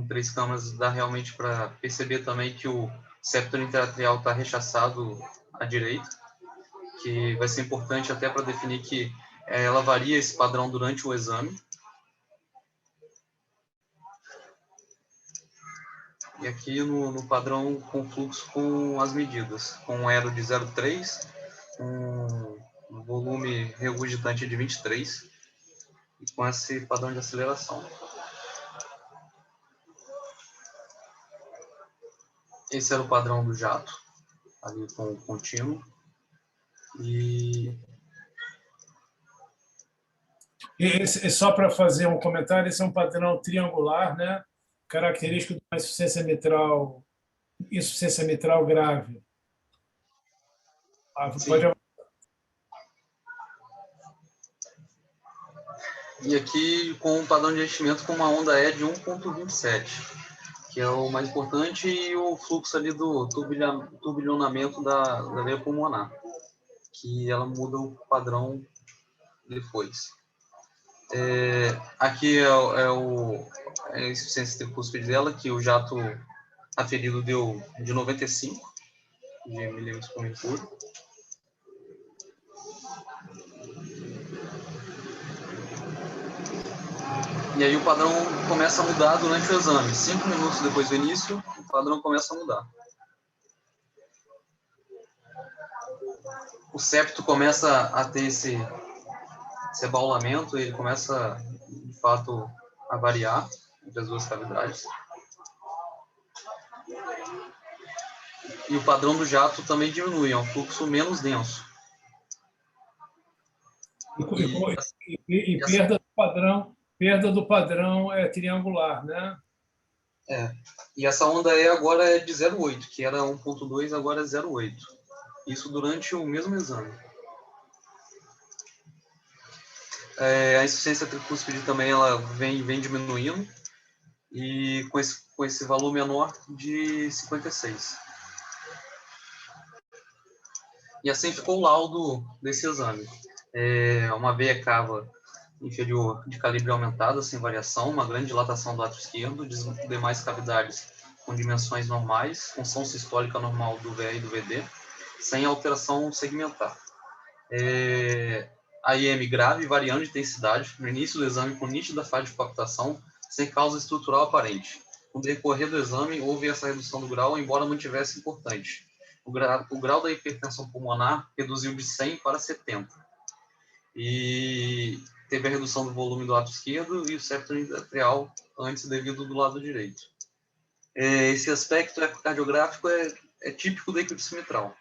3 câmaras dá realmente para perceber também que o septo interatrial está rechaçado à direita, que vai ser importante até para definir que ela varia esse padrão durante o exame. E aqui no padrão com fluxo com as medidas, com um aero de 0,3, um volume regurgitante de 23, e com esse padrão de aceleração. Esse era o padrão do jato, ali com o contínuo. E só para fazer um comentário, esse é um padrão triangular, né? Característico de uma insuficiência mitral grave. Pode... E aqui com um padrão de enchimento com uma onda E de 1,27, que é o mais importante, e o fluxo ali do turbilhonamento da veia pulmonar, que ela muda o padrão depois. Aqui é a insuficiência tricúspide dela, que o jato aferido deu de 95 de milímetros por mercúrio. E aí o padrão começa a mudar durante o exame. 5 minutos depois do início, o padrão começa a mudar. O septo começa a ter esse abaulamento, ele começa, de fato, a variar entre as duas cavidades. E o padrão do jato também diminui, é um fluxo menos denso. E perda do padrão triangular, né? E essa onda agora é de 0,8, que era 1,2, agora é 0,8. Isso durante o mesmo exame. A insuficiência tricúspide também ela vem diminuindo, e com esse valor menor de 56. E assim ficou o laudo desse exame. Uma veia cava inferior de calibre aumentado, sem variação, uma grande dilatação do átrio esquerdo, demais cavidades com dimensões normais, função sistólica normal do VE e do VD, sem alteração segmentar. A IM grave, variando de intensidade, no início do exame com nítida falha de coaptação, sem causa estrutural aparente. No decorrer do exame, houve essa redução do grau, embora mantivesse importante. O grau da hipertensão pulmonar reduziu de 100 para 70. E teve a redução do volume do átrio esquerdo e o septo interatrial antes devido do lado direito. Esse aspecto ecocardiográfico é típico da eclipse mitral.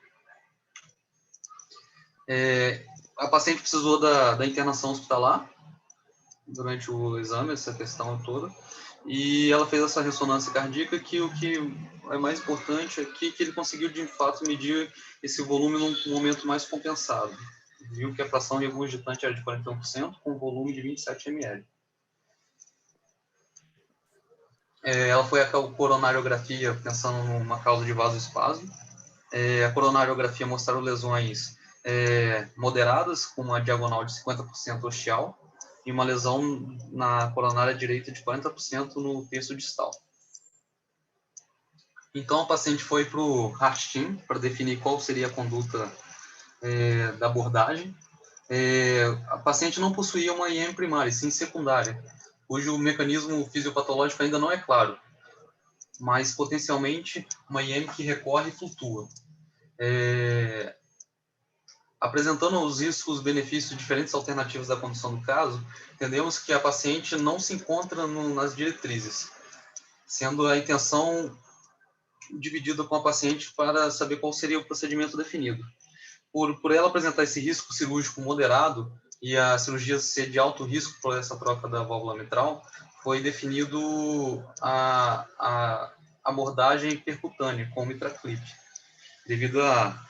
A paciente precisou da internação hospitalar durante o exame, essa questão toda, e ela fez essa ressonância cardíaca, que o que é mais importante aqui é que ele conseguiu, de fato, medir esse volume num momento mais compensado. Viu que a fração regurgitante era de 41%, com volume de 27 ml. Ela foi a coronariografia, pensando numa causa de vasoespasmo. A coronariografia mostrou lesões moderadas, com uma diagonal de 50% ostial, e uma lesão na coronária direita de 40% no terço distal. Então, a paciente foi para o Heart Team para definir qual seria a conduta da abordagem. A paciente não possuía uma IEM primária, sim secundária, cujo mecanismo fisiopatológico ainda não é claro, mas potencialmente uma IEM que recorre e flutua. Apresentando os riscos, benefícios de diferentes alternativas da condução do caso, entendemos que a paciente não se encontra nas diretrizes, sendo a intenção dividida com a paciente para saber qual seria o procedimento definido. Por ela apresentar esse risco cirúrgico moderado e a cirurgia ser de alto risco por essa troca da válvula mitral, foi definido a abordagem percutânea com mitraclip, devido à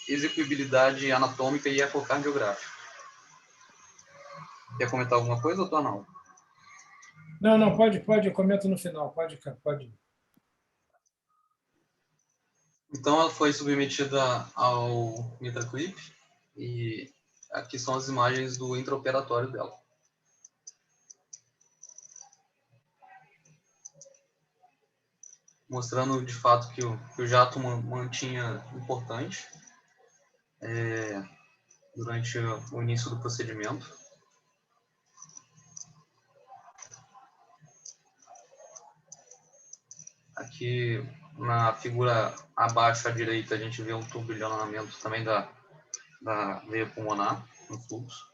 execuibilidade anatômica e ecocardiográfica. Quer comentar alguma coisa, doutor Arnaldo? Não, pode, eu comento no final, pode. Então, ela foi submetida ao mitraclip e aqui são as imagens do intraoperatório dela. Mostrando, de fato, que o jato mantinha importante durante o início do procedimento. Aqui, na figura abaixo à direita, a gente vê um turbilhonamento também da veia pulmonar no fluxo.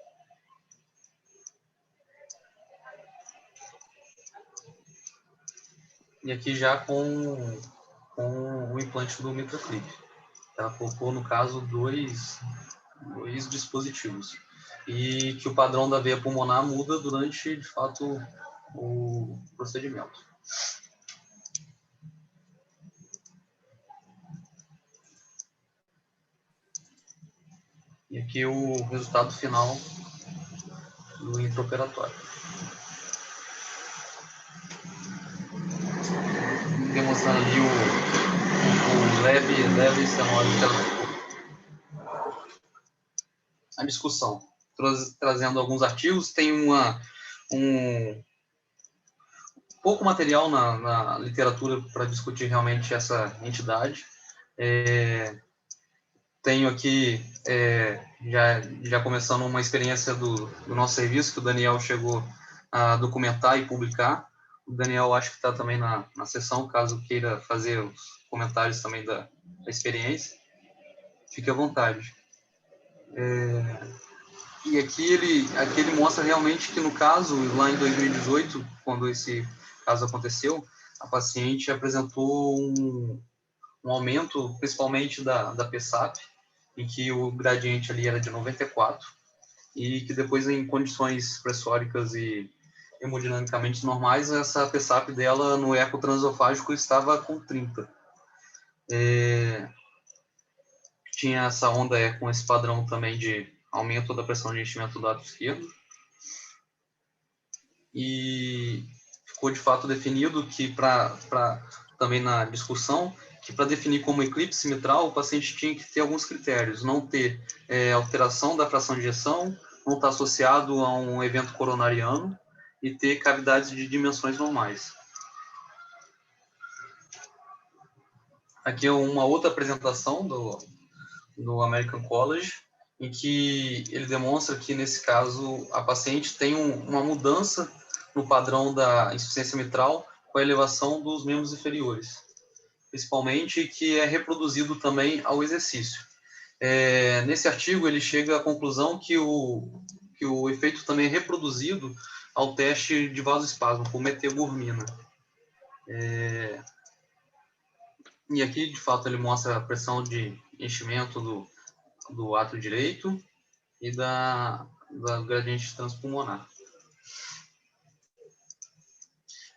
E aqui já com o implante do mitraclip. Ela colocou, no caso, dois dispositivos. E que o padrão da veia pulmonar muda durante, de fato, o procedimento. E aqui o resultado final do intraoperatório. Demonstrando ali o leve estenose interventor. A discussão, trazendo alguns artigos, tem pouco material na literatura para discutir realmente essa entidade. Tenho aqui, já começando uma experiência do nosso serviço, que o Daniel chegou a documentar e publicar. O Daniel acho que está também na sessão, caso queira fazer os comentários também da experiência. Fique à vontade. E aqui ele mostra realmente que, no caso, lá em 2018, quando esse caso aconteceu, a paciente apresentou um aumento, principalmente da PSAP, em que o gradiente ali era de 94, e que depois, em condições pressóricas e hemodinamicamente normais, essa PSAP dela no eco transesofágico estava com 30. Tinha essa onda com esse padrão também de aumento da pressão de enchimento do átrio esquerdo. E ficou de fato definido que, também na discussão, que para definir como eclipse mitral, o paciente tinha que ter alguns critérios: não ter alteração da fração de ejeção, não estar associado a um evento coronariano e ter cavidades de dimensões normais. Aqui é uma outra apresentação do American College, em que ele demonstra que, nesse caso, a paciente tem uma mudança no padrão da insuficiência mitral com a elevação dos membros inferiores, principalmente, que é reproduzido também ao exercício. Nesse artigo, ele chega à conclusão que o efeito também é reproduzido ao teste de vasoespasmo por metilgormina. E aqui, de fato, ele mostra a pressão de enchimento do átrio direito e da gradiente transpulmonar.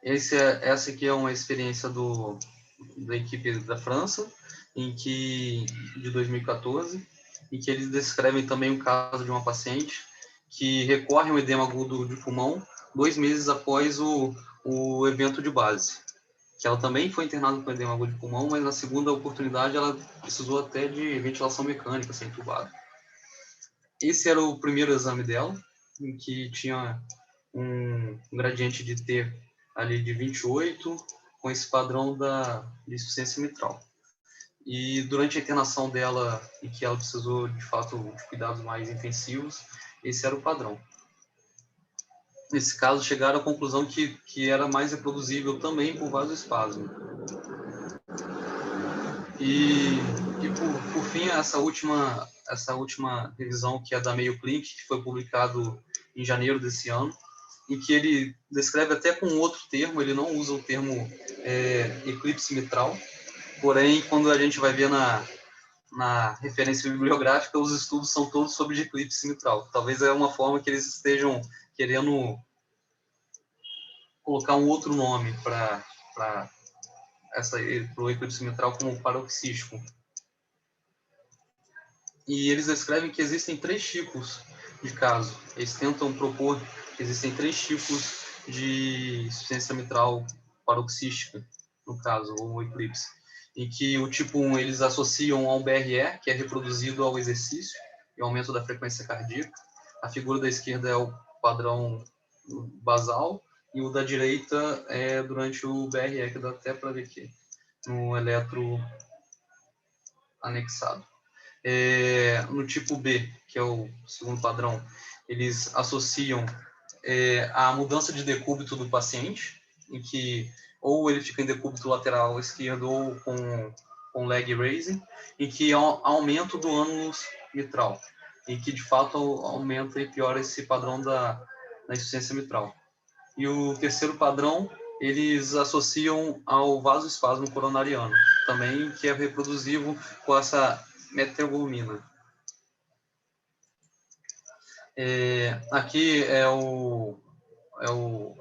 Essa aqui é uma experiência da equipe da França, de 2014, em que eles descrevem também o caso de uma paciente que recorre a um edema agudo de pulmão 2 meses após o evento de base, que ela também foi internada com edema agudo de pulmão, mas na segunda oportunidade ela precisou até de ventilação mecânica, ser entubada. Esse era o primeiro exame dela, em que tinha um gradiente de T ali de 28, com esse padrão de insuficiência mitral. E durante a internação dela, em que ela precisou, de fato, de cuidados mais intensivos, esse era o padrão. Nesse caso, chegaram à conclusão que era mais reproduzível também por vasoespasmo. E por fim, essa última revisão, que é da Mayo Clinic, que foi publicado em janeiro desse ano, em que ele descreve até com outro termo, ele não usa o termo eclipse mitral, porém, quando a gente vai ver na referência bibliográfica, os estudos são todos sobre eclipse mitral. Talvez é uma forma que eles estejam querendo colocar um outro nome para o eclipse mitral como paroxístico. E eles descrevem que existem 3 tipos de caso. Eles tentam propor que existem 3 tipos de insuficiência mitral paroxística, no caso, ou eclipse. Em que o tipo 1 eles associam ao BRE, que é reproduzido ao exercício e aumento da frequência cardíaca. A figura da esquerda é o padrão basal e o da direita é durante o BRE, que dá até para ver aqui no eletro anexado. No tipo B, que é o segundo padrão, eles associam a mudança de decúbito do paciente, em que ou ele fica em decúbito lateral esquerdo ou com leg raising, em que há aumento do ânulus mitral, em que de fato aumenta e piora esse padrão da insuficiência mitral. E o terceiro padrão, eles associam ao vasoespasmo coronariano, também que é reproduzivo com essa meteoglobina. Aqui é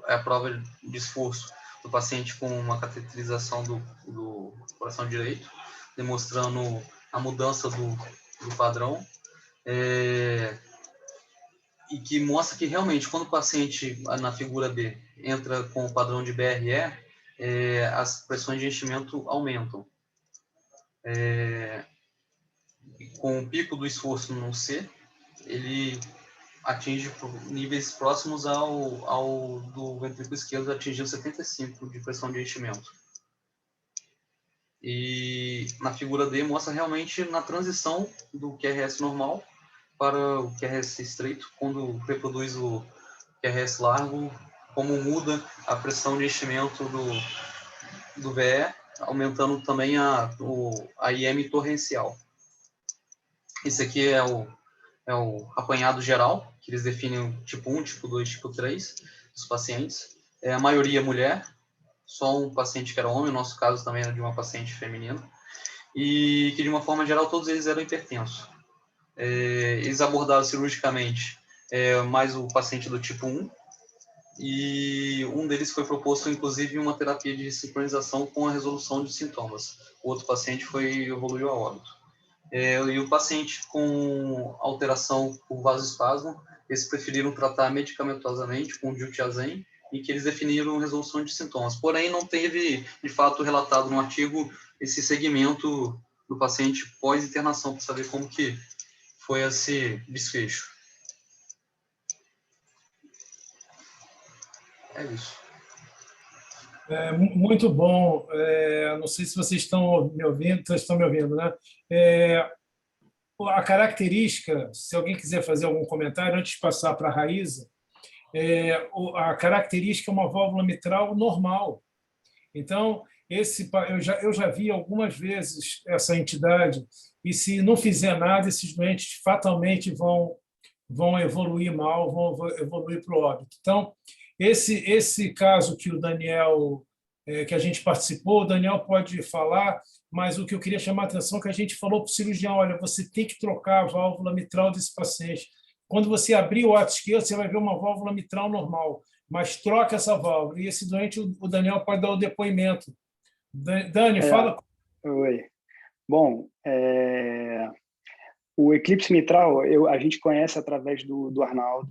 a prova de esforço do paciente com uma cateterização do coração direito, demonstrando a mudança do padrão, e que mostra que realmente quando o paciente, na figura B, entra com o padrão de BRE, as pressões de enchimento aumentam. Com o pico do esforço no C, ele atinge níveis próximos ao do ventrículo esquerdo, atingindo 75 de pressão de enchimento. E na figura D mostra realmente na transição do QRS normal para o QRS estreito, quando reproduz o QRS largo, como muda a pressão de enchimento do VE, aumentando também a IM torrencial. Esse aqui é o apanhado geral, que eles definem o tipo 1, tipo 2, tipo 3 dos pacientes. A maioria mulher, só um paciente que era homem, no nosso caso também era de uma paciente feminina, e que de uma forma geral todos eles eram hipertensos. Eles abordaram cirurgicamente mais o paciente do tipo 1, e um deles foi proposto inclusive uma terapia de sincronização com a resolução de sintomas. O outro paciente evoluiu a óbito. E o paciente com alteração por vasoespasmo, eles preferiram tratar medicamentosamente com diltiazem, em que eles definiram resolução de sintomas. Porém, não teve, de fato, relatado no artigo esse segmento do paciente pós-internação, para saber como que foi esse desfecho. É isso. Muito bom. Não sei se vocês estão me ouvindo, né? A característica, se alguém quiser fazer algum comentário, antes de passar para a Raíza, a característica é uma válvula mitral normal. Então, eu já vi algumas vezes essa entidade, e se não fizer nada, esses doentes fatalmente vão evoluir mal, vão evoluir para o óbito. Então, esse caso que o Daniel, que a gente participou, o Daniel pode falar, mas o que eu queria chamar a atenção é que a gente falou para o cirurgião, olha, você tem que trocar a válvula mitral desse paciente. Quando você abrir o ato esquerdo, você vai ver uma válvula mitral normal, mas troca essa válvula. E esse doente, o Daniel pode dar o depoimento. Dani, fala. Oi. Bom, o eclipse mitral a gente conhece através do Arnaldo.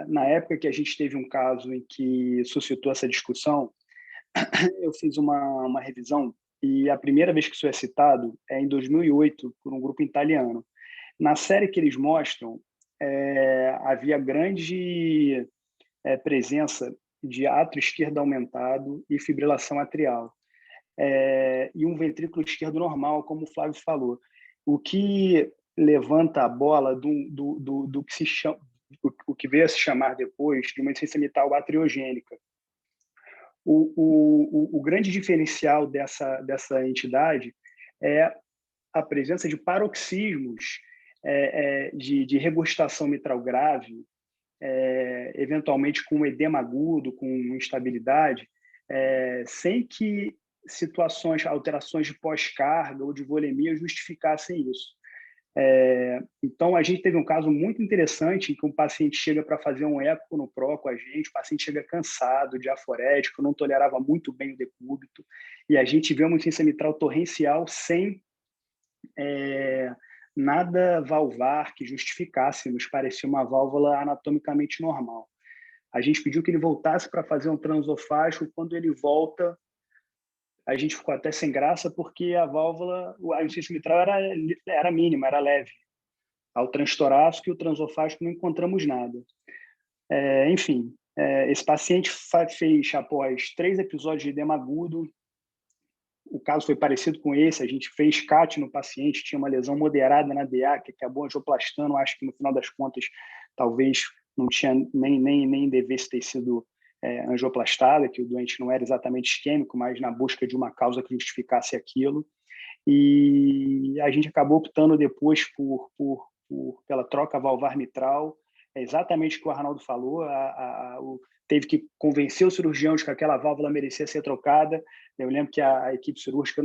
Na época que a gente teve um caso em que suscitou essa discussão, eu fiz uma revisão, e a primeira vez que isso é citado é em 2008, por um grupo italiano. Na série que eles mostram, havia grande presença de átrio esquerdo aumentado e fibrilação atrial, e um ventrículo esquerdo normal, como o Flávio falou. O que levanta a bola do que se chama, o que veio a se chamar depois de uma insuficiência mitral atriogênica. O grande diferencial dessa entidade é a presença de paroxismos de regurgitação mitral grave, eventualmente com edema agudo, com instabilidade, sem que alterações de pós-carga ou de volemia justificassem isso. Então, a gente teve um caso muito interessante em que um paciente chega para fazer um eco no pró com a gente, o paciente chega cansado, diaforético, não tolerava muito bem o decúbito, e a gente vê uma insuficiência mitral torrencial sem nada valvar que justificasse, nos parecia uma válvula anatomicamente normal. A gente pediu que ele voltasse para fazer um transofágico. Quando ele volta, a gente ficou até sem graça, porque a válvula, a insuficiência mitral era mínima, era leve. Ao transtorácico e o transofágico não encontramos nada. Enfim, esse paciente fez, após 3 episódios de edema agudo, o caso foi parecido com esse, a gente fez CAT no paciente, tinha uma lesão moderada na DA, que acabou angioplastando, acho que no final das contas, talvez não tinha nem devesse ter sido angioplastada, que o doente não era exatamente isquêmico, mas na busca de uma causa que justificasse aquilo. E a gente acabou optando depois pela troca valvar mitral, exatamente o que o Arnaldo falou, teve que convencer o cirurgião de que aquela válvula merecia ser trocada. Eu lembro que a equipe cirúrgica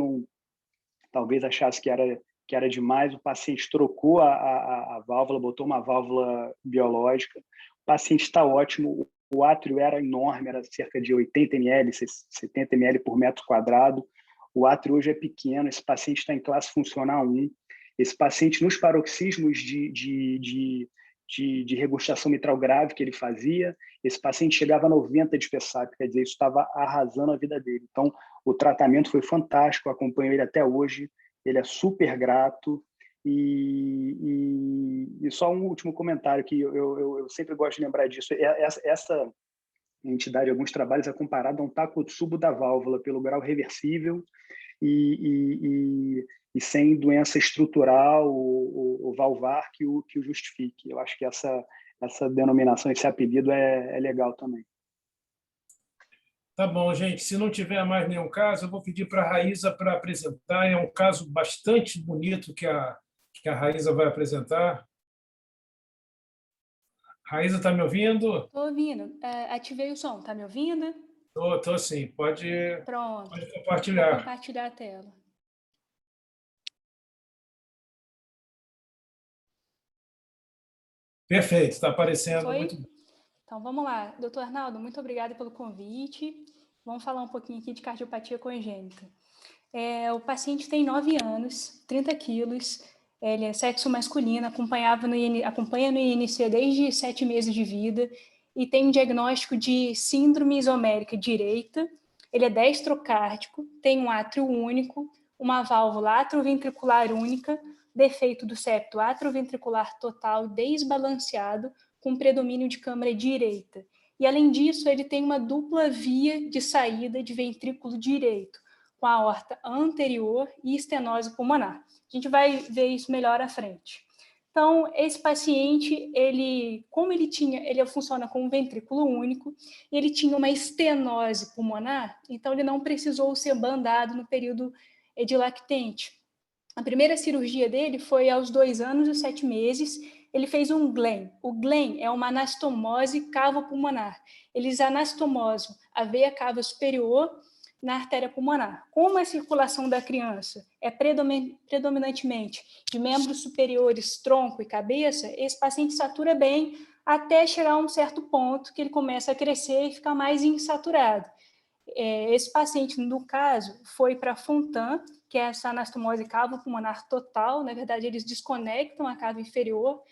talvez achasse que era demais, o paciente trocou a válvula, botou uma válvula biológica, o paciente está ótimo, o átrio era enorme, era cerca de 80 ml, 70 ml por metro quadrado, o átrio hoje é pequeno, esse paciente está em classe funcional 1, esse paciente nos paroxismos de regurgitação mitral grave que ele fazia, esse paciente chegava a 90 de PSAP, quer dizer, isso estava arrasando a vida dele. Então, o tratamento foi fantástico, acompanho ele até hoje, ele é super grato. E só um último comentário, que eu sempre gosto de lembrar disso, essa entidade, alguns trabalhos, é comparada a um Takotsubo da válvula, pelo grau reversível e sem doença estrutural ou valvar que o justifique. Eu acho que essa denominação, esse apelido é legal também. Tá bom, gente. Se não tiver mais nenhum caso, eu vou pedir para a Raíza para apresentar. É um caso bastante bonito que a Raíza vai apresentar. Raíza, está me ouvindo? Estou ouvindo. Ativei o som. Está me ouvindo? Estou sim. Pode compartilhar. Vou compartilhar a tela. Perfeito, está aparecendo. Foi? Muito bem. Então, vamos lá. Doutor Arnaldo, muito obrigada pelo convite. Vamos falar um pouquinho aqui de cardiopatia congênita. O paciente tem 9 anos, 30 quilos, ele é sexo masculino, acompanha no INC desde 7 meses de vida e tem um diagnóstico de síndrome isomérica direita. Ele é destrocárdico, tem um átrio único, uma válvula atrioventricular única, defeito do septo atrioventricular total desbalanceado, com predomínio de câmara direita. E, além disso, ele tem uma dupla via de saída de ventrículo direito, com a aorta anterior e estenose pulmonar. A gente vai ver isso melhor à frente. Então, esse paciente, como ele funciona com um ventrículo único, ele tinha uma estenose pulmonar, então ele não precisou ser bandado no período de lactente. A primeira cirurgia dele foi aos 2 anos e 7 meses, ele fez um Glenn. O Glenn é uma anastomose cavo-pulmonar. Eles anastomosam a veia cava superior na artéria pulmonar. Como a circulação da criança é predominantemente de membros superiores, tronco e cabeça, esse paciente satura bem até chegar a um certo ponto que ele começa a crescer e ficar mais insaturado. Esse paciente, no caso, foi para Fontan, que é essa anastomose cavo-pulmonar total. Na verdade, eles desconectam a cava inferior,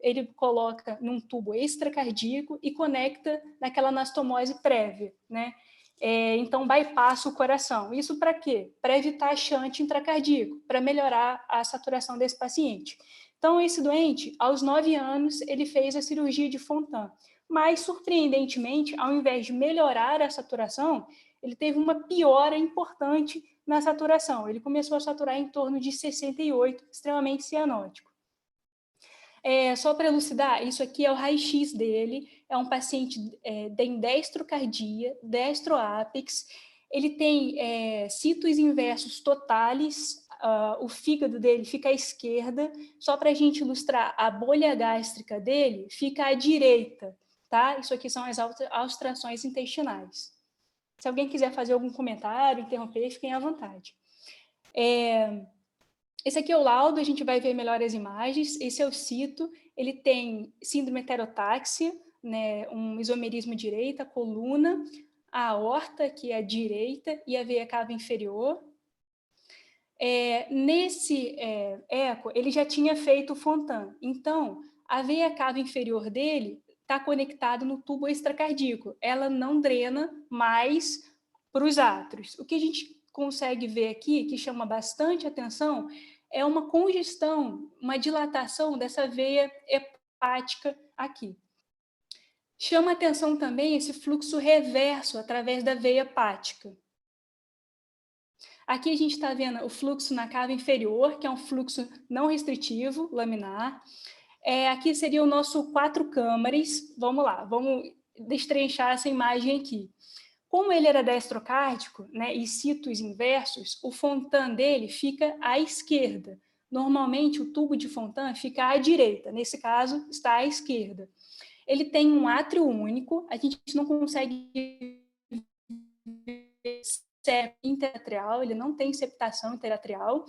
ele coloca num tubo extracardíaco e conecta naquela anastomose prévia, né? Então, bypassa o coração. Isso para quê? Para evitar shunt intracardíaco, para melhorar a saturação desse paciente. Então, esse doente, aos 9 anos, ele fez a cirurgia de Fontan. Mas, surpreendentemente, ao invés de melhorar a saturação, ele teve uma piora importante na saturação. Ele começou a saturar em torno de 68, extremamente cianótico. Só para elucidar, isso aqui é o raio-x dele, é um paciente tem destrocardia, destroápex, ele tem citos inversos totais, o fígado dele fica à esquerda, só para a gente ilustrar, a bolha gástrica dele fica à direita, tá? Isso aqui são as austrações intestinais. Se alguém quiser fazer algum comentário, interromper, fiquem à vontade. Esse aqui é o laudo, a gente vai ver melhor as imagens. Esse é o cito, ele tem síndrome heterotáxia, né, um isomerismo direita, coluna, a aorta, que é a direita, e a veia cava inferior. Nesse eco, ele já tinha feito o Fontan. Então, a veia cava inferior dele está conectada no tubo extracardíaco. Ela não drena mais para os átrios. O que a gente consegue ver aqui, que chama bastante atenção, é uma congestão, uma dilatação dessa veia hepática aqui. Chama atenção também esse fluxo reverso através da veia hepática. Aqui a gente está vendo o fluxo na cava inferior, que é um fluxo não restritivo, laminar. Aqui seria o nosso 4 câmaras. Vamos lá, vamos destrinchar essa imagem aqui. Como ele era destrocárdico, né, e cito os inversos, o Fontan dele fica à esquerda. Normalmente, o tubo de Fontan fica à direita. Nesse caso, está à esquerda. Ele tem um átrio único. A gente não consegue ver septo interatrial, ele não tem septação interatrial.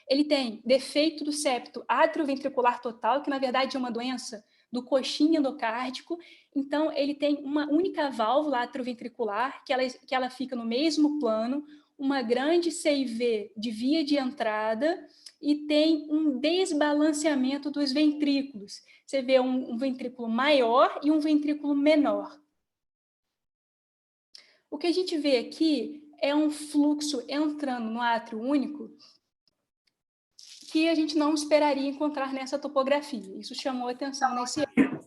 Ele tem defeito do septo atrioventricular total, que na verdade é uma doença do coxim endocárdico. Então, ele tem uma única válvula atrioventricular, que ela fica no mesmo plano, uma grande CIV de via de entrada e tem um desbalanceamento dos ventrículos. Você vê um ventrículo maior e um ventrículo menor. O que a gente vê aqui é um fluxo entrando no átrio único que a gente não esperaria encontrar nessa topografia. Isso chamou atenção nesse ano.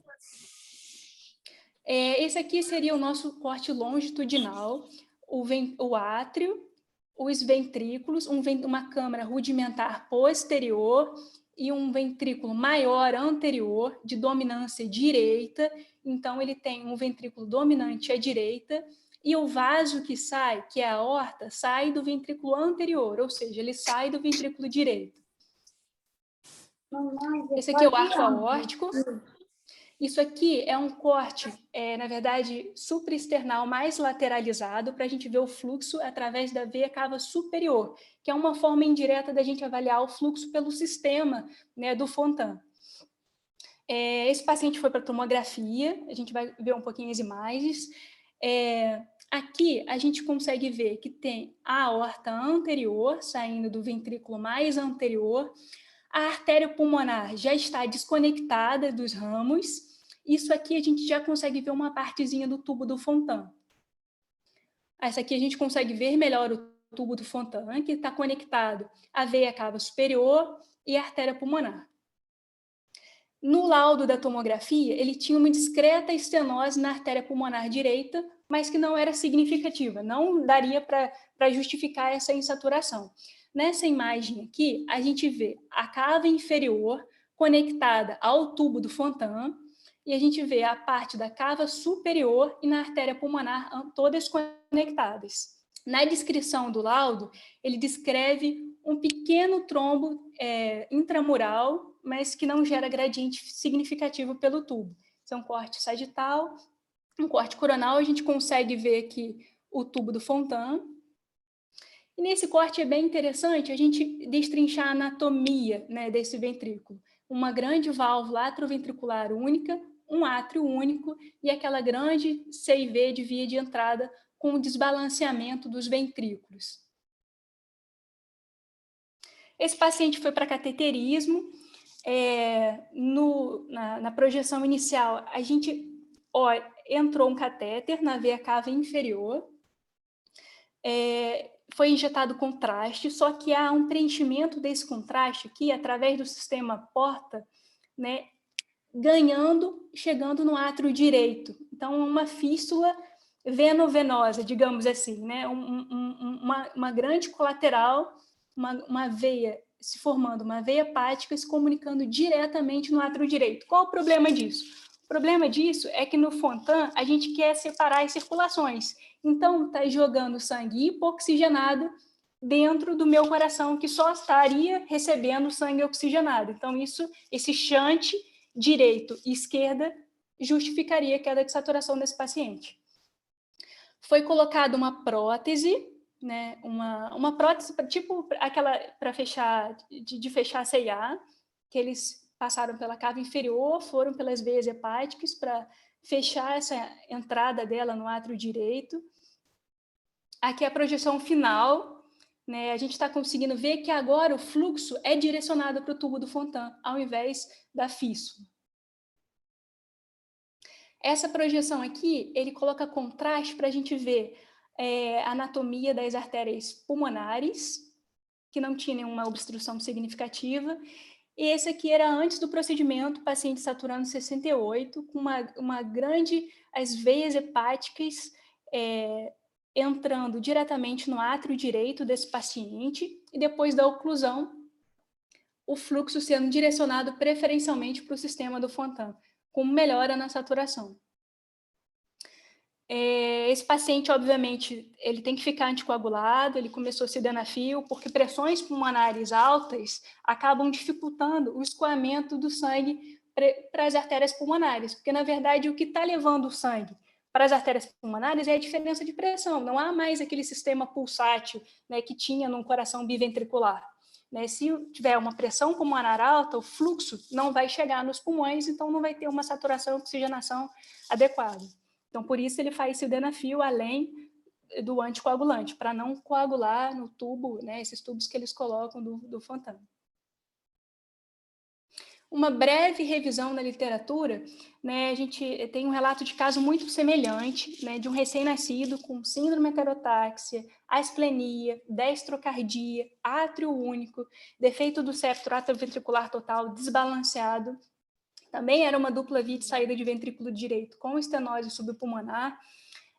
Esse aqui seria o nosso corte longitudinal, o átrio, os ventrículos, uma câmara rudimentar posterior e um ventrículo maior anterior, de dominância direita. Então, ele tem um ventrículo dominante à direita, e o vaso que sai, que é a aorta, sai do ventrículo anterior, ou seja, ele sai do ventrículo direito. Esse aqui é o arco aórtico. Isso aqui é um corte, na verdade, supraesternal mais lateralizado, para a gente ver o fluxo através da veia cava superior, que é uma forma indireta da gente avaliar o fluxo pelo sistema, né, do Fontan. Esse paciente foi para tomografia, a gente vai ver um pouquinho as imagens. Aqui a gente consegue ver que tem a aorta anterior, saindo do ventrículo mais anterior. A artéria pulmonar já está desconectada dos ramos. Isso aqui a gente já consegue ver uma partezinha do tubo do Fontan. Essa aqui a gente consegue ver melhor o tubo do Fontan, que está conectado à veia cava superior e à artéria pulmonar. No laudo da tomografia, ele tinha uma discreta estenose na artéria pulmonar direita, mas que não era significativa, não daria para justificar essa insaturação. Nessa imagem aqui, a gente vê a cava inferior conectada ao tubo do Fontan e a gente vê a parte da cava superior e na artéria pulmonar todas conectadas. Na descrição do laudo, ele descreve um pequeno trombo intramural, mas que não gera gradiente significativo pelo tubo. Isso é um corte sagital, um corte coronal, a gente consegue ver aqui o tubo do Fontan. E nesse corte é bem interessante a gente destrinchar a anatomia, né, desse ventrículo. Uma grande válvula atrioventricular única, um átrio único e aquela grande CIV de via de entrada com o desbalanceamento dos ventrículos. Esse paciente foi para cateterismo. Na projeção inicial, a gente entrou um catéter na veia cava inferior. Foi injetado contraste, só que há um preenchimento desse contraste aqui através do sistema porta, né, chegando no átrio direito. Então, uma fístula venovenosa, digamos assim, né, uma grande colateral, uma veia se formando, uma veia hepática se comunicando diretamente no átrio direito. Qual o problema disso? O problema disso é que no Fontan a gente quer separar as circulações. Então, está jogando sangue hipoxigenado dentro do meu coração, que só estaria recebendo sangue oxigenado. Então, esse shunt direito e esquerda justificaria a queda de saturação desse paciente. Foi colocada uma prótese, né, uma prótese, tipo aquela para fechar, de fechar a CIA, que eles passaram pela cava inferior, foram pelas veias hepáticas para fechar essa entrada dela no átrio direito. Aqui é a projeção final, né? A gente está conseguindo ver que agora o fluxo é direcionado para o tubo do Fontan, ao invés da fístula. Essa projeção aqui, ele coloca contraste para a gente ver a anatomia das artérias pulmonares, que não tinha nenhuma obstrução significativa. E esse aqui era antes do procedimento, paciente saturando 68, com uma grande, as veias hepáticas entrando diretamente no átrio direito desse paciente, e depois da oclusão, o fluxo sendo direcionado preferencialmente para o sistema do Fontan, com melhora na saturação. Esse paciente, obviamente, ele tem que ficar anticoagulado, ele começou sildenafil, porque pressões pulmonares altas acabam dificultando o escoamento do sangue para as artérias pulmonares, porque, na verdade, o que está levando o sangue para as artérias pulmonares é a diferença de pressão, não há mais aquele sistema pulsátil, né, que tinha num coração biventricular. Né? Se tiver uma pressão pulmonar alta, o fluxo não vai chegar nos pulmões, então não vai ter uma saturação e oxigenação adequada. Então, por isso, ele faz sildenafil além do anticoagulante, para não coagular no tubo, né, esses tubos que eles colocam do Fontan. Uma breve revisão na literatura, né, a gente tem um relato de caso muito semelhante, né, de um recém-nascido com síndrome heterotáxia, asplenia, destrocardia, átrio único, defeito do septo atrioventricular total desbalanceado. Também era uma dupla via de saída de ventrículo direito com estenose subpulmonar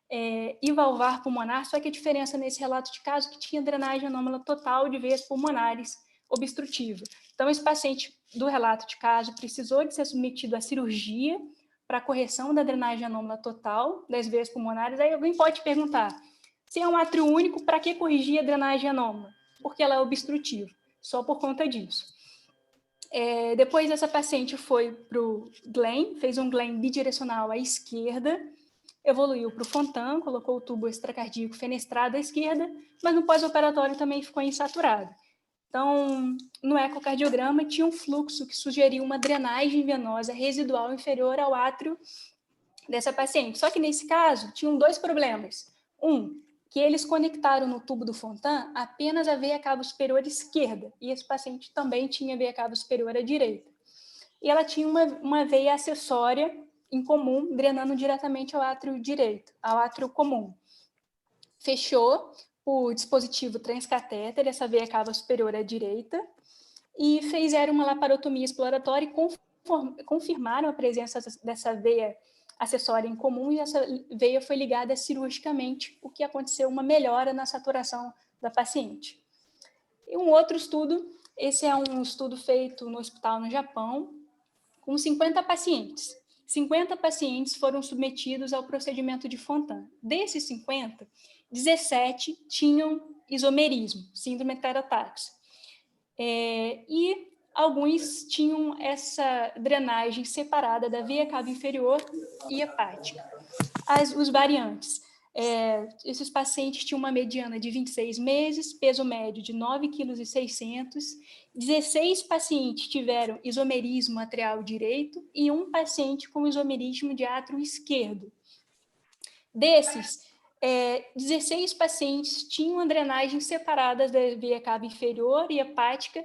e valvar pulmonar, só que a diferença nesse relato de caso é que tinha drenagem anômala total de veias pulmonares obstrutiva. Então, esse paciente do relato de caso precisou de ser submetido à cirurgia para correção da drenagem anômala total das veias pulmonares. Aí alguém pode perguntar, se é um átrio único, para que corrigir a drenagem anômala? Porque ela é obstrutiva, só por conta disso. Depois essa paciente foi para o Glenn, fez um Glenn bidirecional à esquerda, evoluiu para o Fontan, colocou o tubo extracardíaco fenestrado à esquerda, mas no pós-operatório também ficou insaturado. Então, no ecocardiograma tinha um fluxo que sugeria uma drenagem venosa residual inferior ao átrio dessa paciente. Só que nesse caso, tinham dois problemas. Que eles conectaram no tubo do Fontan apenas a veia cava superior esquerda, e esse paciente também tinha veia cava superior à direita. E ela tinha uma veia acessória em comum, drenando diretamente ao átrio direito, ao átrio comum. Fechou o dispositivo transcatéter, essa veia cava superior à direita, e fizeram uma laparotomia exploratória e confirmaram a presença dessa veia acessória em comum, e essa veia foi ligada cirurgicamente, o que aconteceu uma melhora na saturação da paciente. E um outro estudo, esse é um estudo feito no hospital no Japão, com 50 pacientes. 50 pacientes foram submetidos ao procedimento de Fontan. Desses 50, 17 tinham isomerismo, síndrome heterotáxica. E alguns tinham essa drenagem separada da veia cava inferior e hepática. Os variantes. Esses pacientes tinham uma mediana de 26 meses, peso médio de 9,6 kg, 16 pacientes tiveram isomerismo atrial direito e um paciente com isomerismo de átrio esquerdo. Desses, 16 pacientes tinham a drenagem separada da veia cava inferior e hepática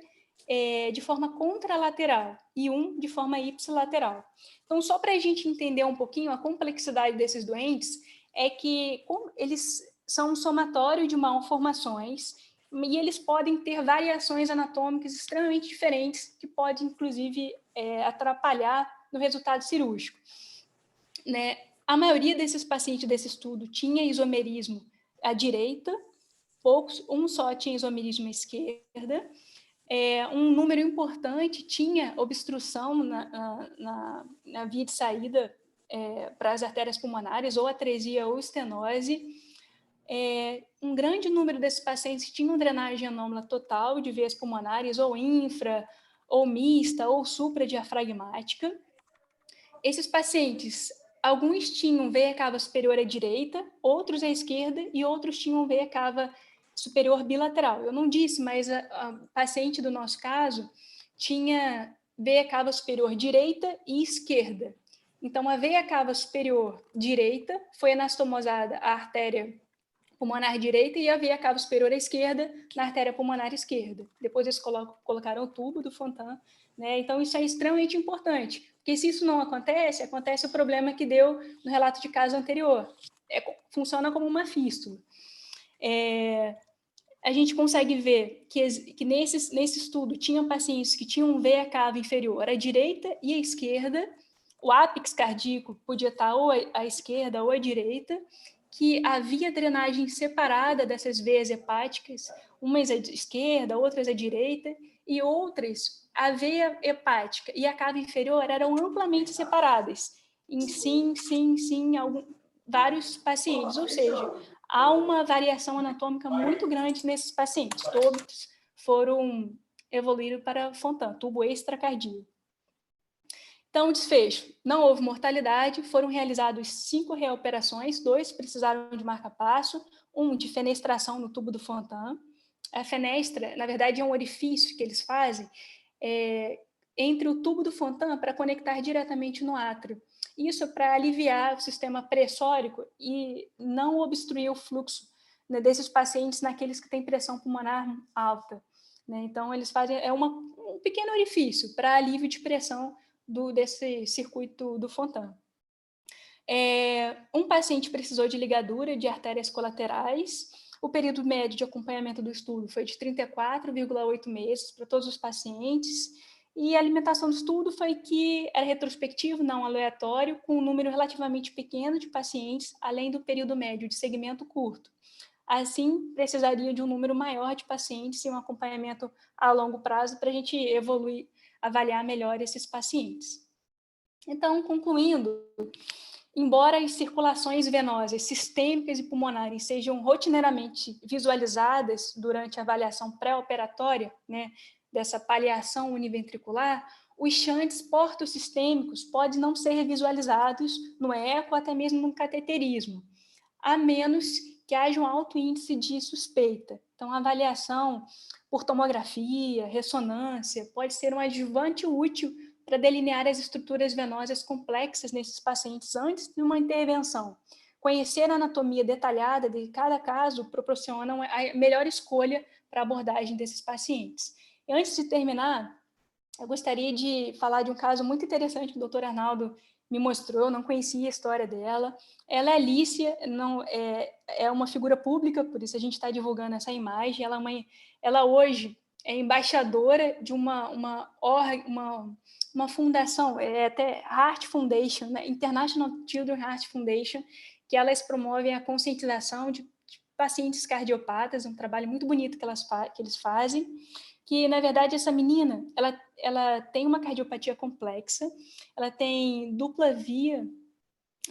de forma contralateral e um de forma ipsilateral. Então, só para a gente entender um pouquinho a complexidade desses doentes, é que eles são um somatório de malformações e eles podem ter variações anatômicas extremamente diferentes que podem, inclusive, atrapalhar no resultado cirúrgico. Né? A maioria desses pacientes desse estudo tinha isomerismo à direita, um só tinha isomerismo à esquerda, um número importante tinha obstrução na via de saída para as artérias pulmonares, ou atresia ou estenose. Um grande número desses pacientes tinham drenagem anômala total de veias pulmonares, ou infra, ou mista, ou supradiafragmática. Esses pacientes, alguns tinham veia cava superior à direita, outros à esquerda, e outros tinham veia cava superior bilateral. Eu não disse, mas a paciente do nosso caso tinha veia cava superior direita e esquerda. Então, a veia cava superior direita foi anastomosada a artéria pulmonar direita e a veia cava superior à esquerda na artéria pulmonar esquerda. Depois eles colocaram o tubo do Fontan, né? Então, isso é extremamente importante, porque se isso não acontece, acontece o problema que deu no relato de caso anterior. Funciona como uma fístula. A gente consegue ver que nesse estudo tinham pacientes que tinham veia cava inferior à direita e à esquerda, o ápice cardíaco podia estar ou à esquerda ou à direita, que havia drenagem separada dessas veias hepáticas, umas à esquerda, outras à direita, e outras, a veia hepática e a cava inferior eram amplamente separadas, em vários pacientes, ou seja, há uma variação anatômica muito grande nesses pacientes, todos foram evoluídos para Fontan, tubo extracardíaco. Então, desfecho, não houve mortalidade, foram realizadas 5 reoperações, 2 precisaram de marca-passo, 1 de fenestração no tubo do Fontan. A fenestra, na verdade, é um orifício que eles fazem entre o tubo do Fontan para conectar diretamente no átrio. Isso para aliviar o sistema pressórico e não obstruir o fluxo, né, desses pacientes naqueles que têm pressão pulmonar alta, né? Então, eles fazem um pequeno orifício para alívio de pressão desse circuito do Fontan. Um paciente precisou de ligadura de artérias colaterais. O período médio de acompanhamento do estudo foi de 34,8 meses para todos os pacientes. E a alimentação do estudo foi que era retrospectivo, não aleatório, com um número relativamente pequeno de pacientes, além do período médio de segmento curto. Assim, precisaria de um número maior de pacientes e um acompanhamento a longo prazo para a gente evoluir, avaliar melhor esses pacientes. Então, concluindo, embora as circulações venosas sistêmicas e pulmonares sejam rotineiramente visualizadas durante a avaliação pré-operatória, né, dessa paliação univentricular, os shunts portosistêmicos podem não ser visualizados no eco, até mesmo no cateterismo, a menos que haja um alto índice de suspeita. Então, a avaliação por tomografia, ressonância, pode ser um adjuvante útil para delinear as estruturas venosas complexas nesses pacientes antes de uma intervenção. Conhecer a anatomia detalhada de cada caso proporciona a melhor escolha para a abordagem desses pacientes. E antes de terminar, eu gostaria de falar de um caso muito interessante que o Dr. Arnaldo me mostrou, eu não conhecia a história dela. Ela é Alicia, é uma figura pública, por isso a gente está divulgando essa imagem. Ela hoje é embaixadora de uma fundação, até Heart Foundation, né? International Children's Heart Foundation, que elas promovem a conscientização de pacientes cardiopatas, um trabalho muito bonito que eles fazem, que, na verdade, essa menina, ela tem uma cardiopatia complexa, ela tem dupla via,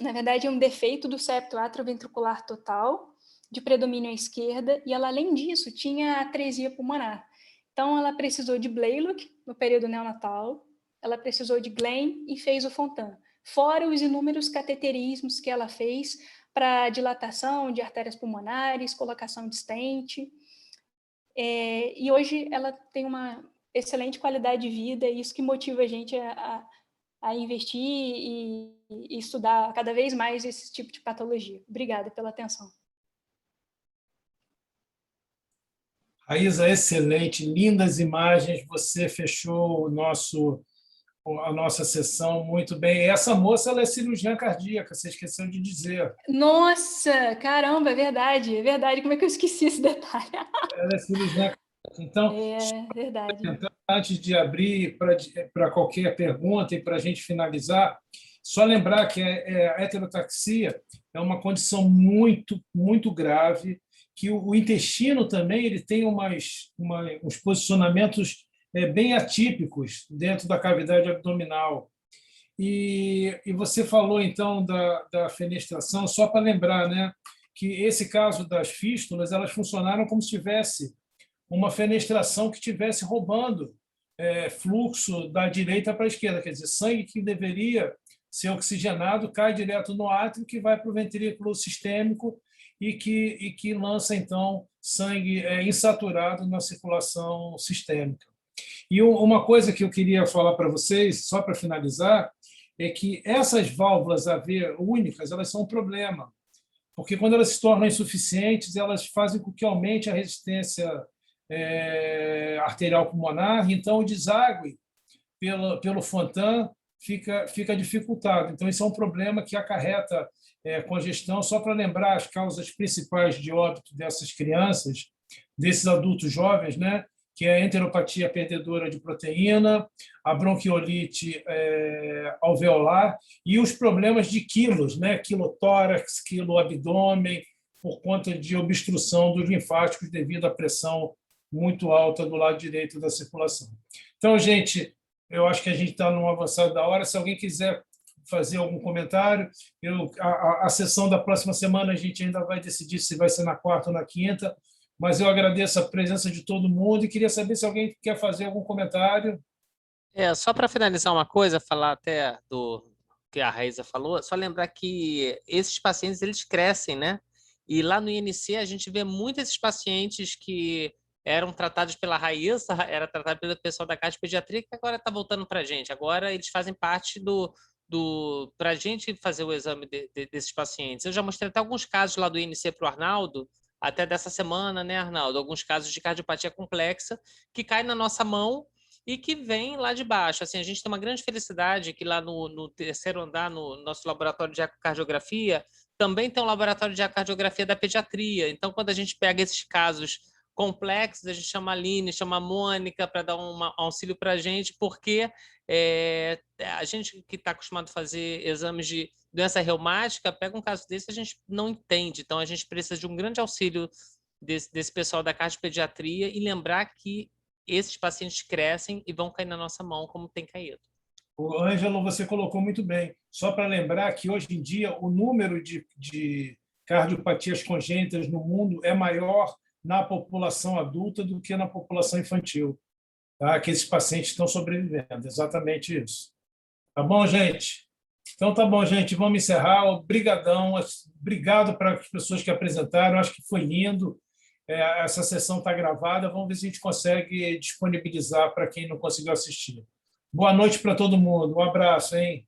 na verdade, é um defeito do septo atrioventricular total, de predomínio à esquerda, e ela, além disso, tinha atresia pulmonar. Então, ela precisou de Blaylock no período neonatal, ela precisou de Glenn e fez o Fontan, fora os inúmeros cateterismos que ela fez para dilatação de artérias pulmonares, colocação de stent. E hoje ela tem uma excelente qualidade de vida, e isso que motiva a gente a investir e estudar cada vez mais esse tipo de patologia. Obrigada pela atenção. Raíza, excelente, lindas imagens, você fechou a nossa sessão muito bem. Essa moça, ela é cirurgiã cardíaca, você esqueceu de dizer. Nossa, caramba, é verdade, como é que eu esqueci esse detalhe? Ela é cirurgiã cardíaca. Então, verdade. Antes de abrir para qualquer pergunta e para a gente finalizar, só lembrar que a heterotaxia é uma condição muito, muito grave, que o intestino também ele tem uns posicionamentos bem atípicos dentro da cavidade abdominal. E você falou, então, da fenestração, só para lembrar, né, que esse caso das fístulas, elas funcionaram como se tivesse uma fenestração que estivesse roubando fluxo da direita para a esquerda, quer dizer, sangue que deveria ser oxigenado cai direto no átrio, que vai para o ventrículo sistêmico e que lança, então, sangue insaturado na circulação sistêmica. E uma coisa que eu queria falar para vocês, só para finalizar, é que essas válvulas AV únicas, elas são um problema, porque quando elas se tornam insuficientes, elas fazem com que aumente a resistência arterial pulmonar, então o deságue pelo Fontan fica dificultado. Então, isso é um problema que acarreta congestão. Só para lembrar as causas principais de óbito dessas crianças, desses adultos jovens, né? Que é a enteropatia perdedora de proteína, a bronquiolite alveolar e os problemas de quilos, né? Quilotórax, quiloabdômen, por conta de obstrução dos linfáticos devido à pressão muito alta do lado direito da circulação. Então, gente, eu acho que a gente está num avançado da hora. Se alguém quiser fazer algum comentário, a sessão da próxima semana a gente ainda vai decidir se vai ser na quarta ou na quinta, mas eu agradeço a presença de todo mundo e queria saber se alguém quer fazer algum comentário. Só para finalizar uma coisa, falar até do que a Raíza falou, só lembrar que esses pacientes eles crescem, né? E lá no INC a gente vê muitos esses pacientes que eram tratados pela Raíza, era tratado pelo pessoal da cardiopediatria, que agora está voltando para a gente. Agora eles fazem parte para a gente fazer o exame desses pacientes. Eu já mostrei até alguns casos lá do INC para o Arnaldo, até dessa semana, né, Arnaldo? Alguns casos de cardiopatia complexa que caem na nossa mão e que vêm lá de baixo. Assim, a gente tem uma grande felicidade que lá no terceiro andar, no nosso laboratório de ecocardiografia, também tem um laboratório de ecocardiografia da pediatria. Então, quando a gente pega esses casos complexos, a gente chama a Aline, chama a Mônica para dar um auxílio para a gente, porque a gente que está acostumado a fazer exames de doença reumática, pega um caso desse, a gente não entende. Então, a gente precisa de um grande auxílio desse pessoal da cardiopediatria e lembrar que esses pacientes crescem e vão cair na nossa mão, como tem caído. O Ângelo, você colocou muito bem. Só para lembrar que, hoje em dia, o número de cardiopatias congênitas no mundo é maior na população adulta do que na população infantil. Tá? Que esses pacientes estão sobrevivendo. Exatamente isso. Tá bom, gente? Então, tá bom, gente. Vamos encerrar. Obrigadão. Obrigado para as pessoas que apresentaram. Acho que foi lindo. Essa sessão está gravada. Vamos ver se a gente consegue disponibilizar para quem não conseguiu assistir. Boa noite para todo mundo. Um abraço, hein?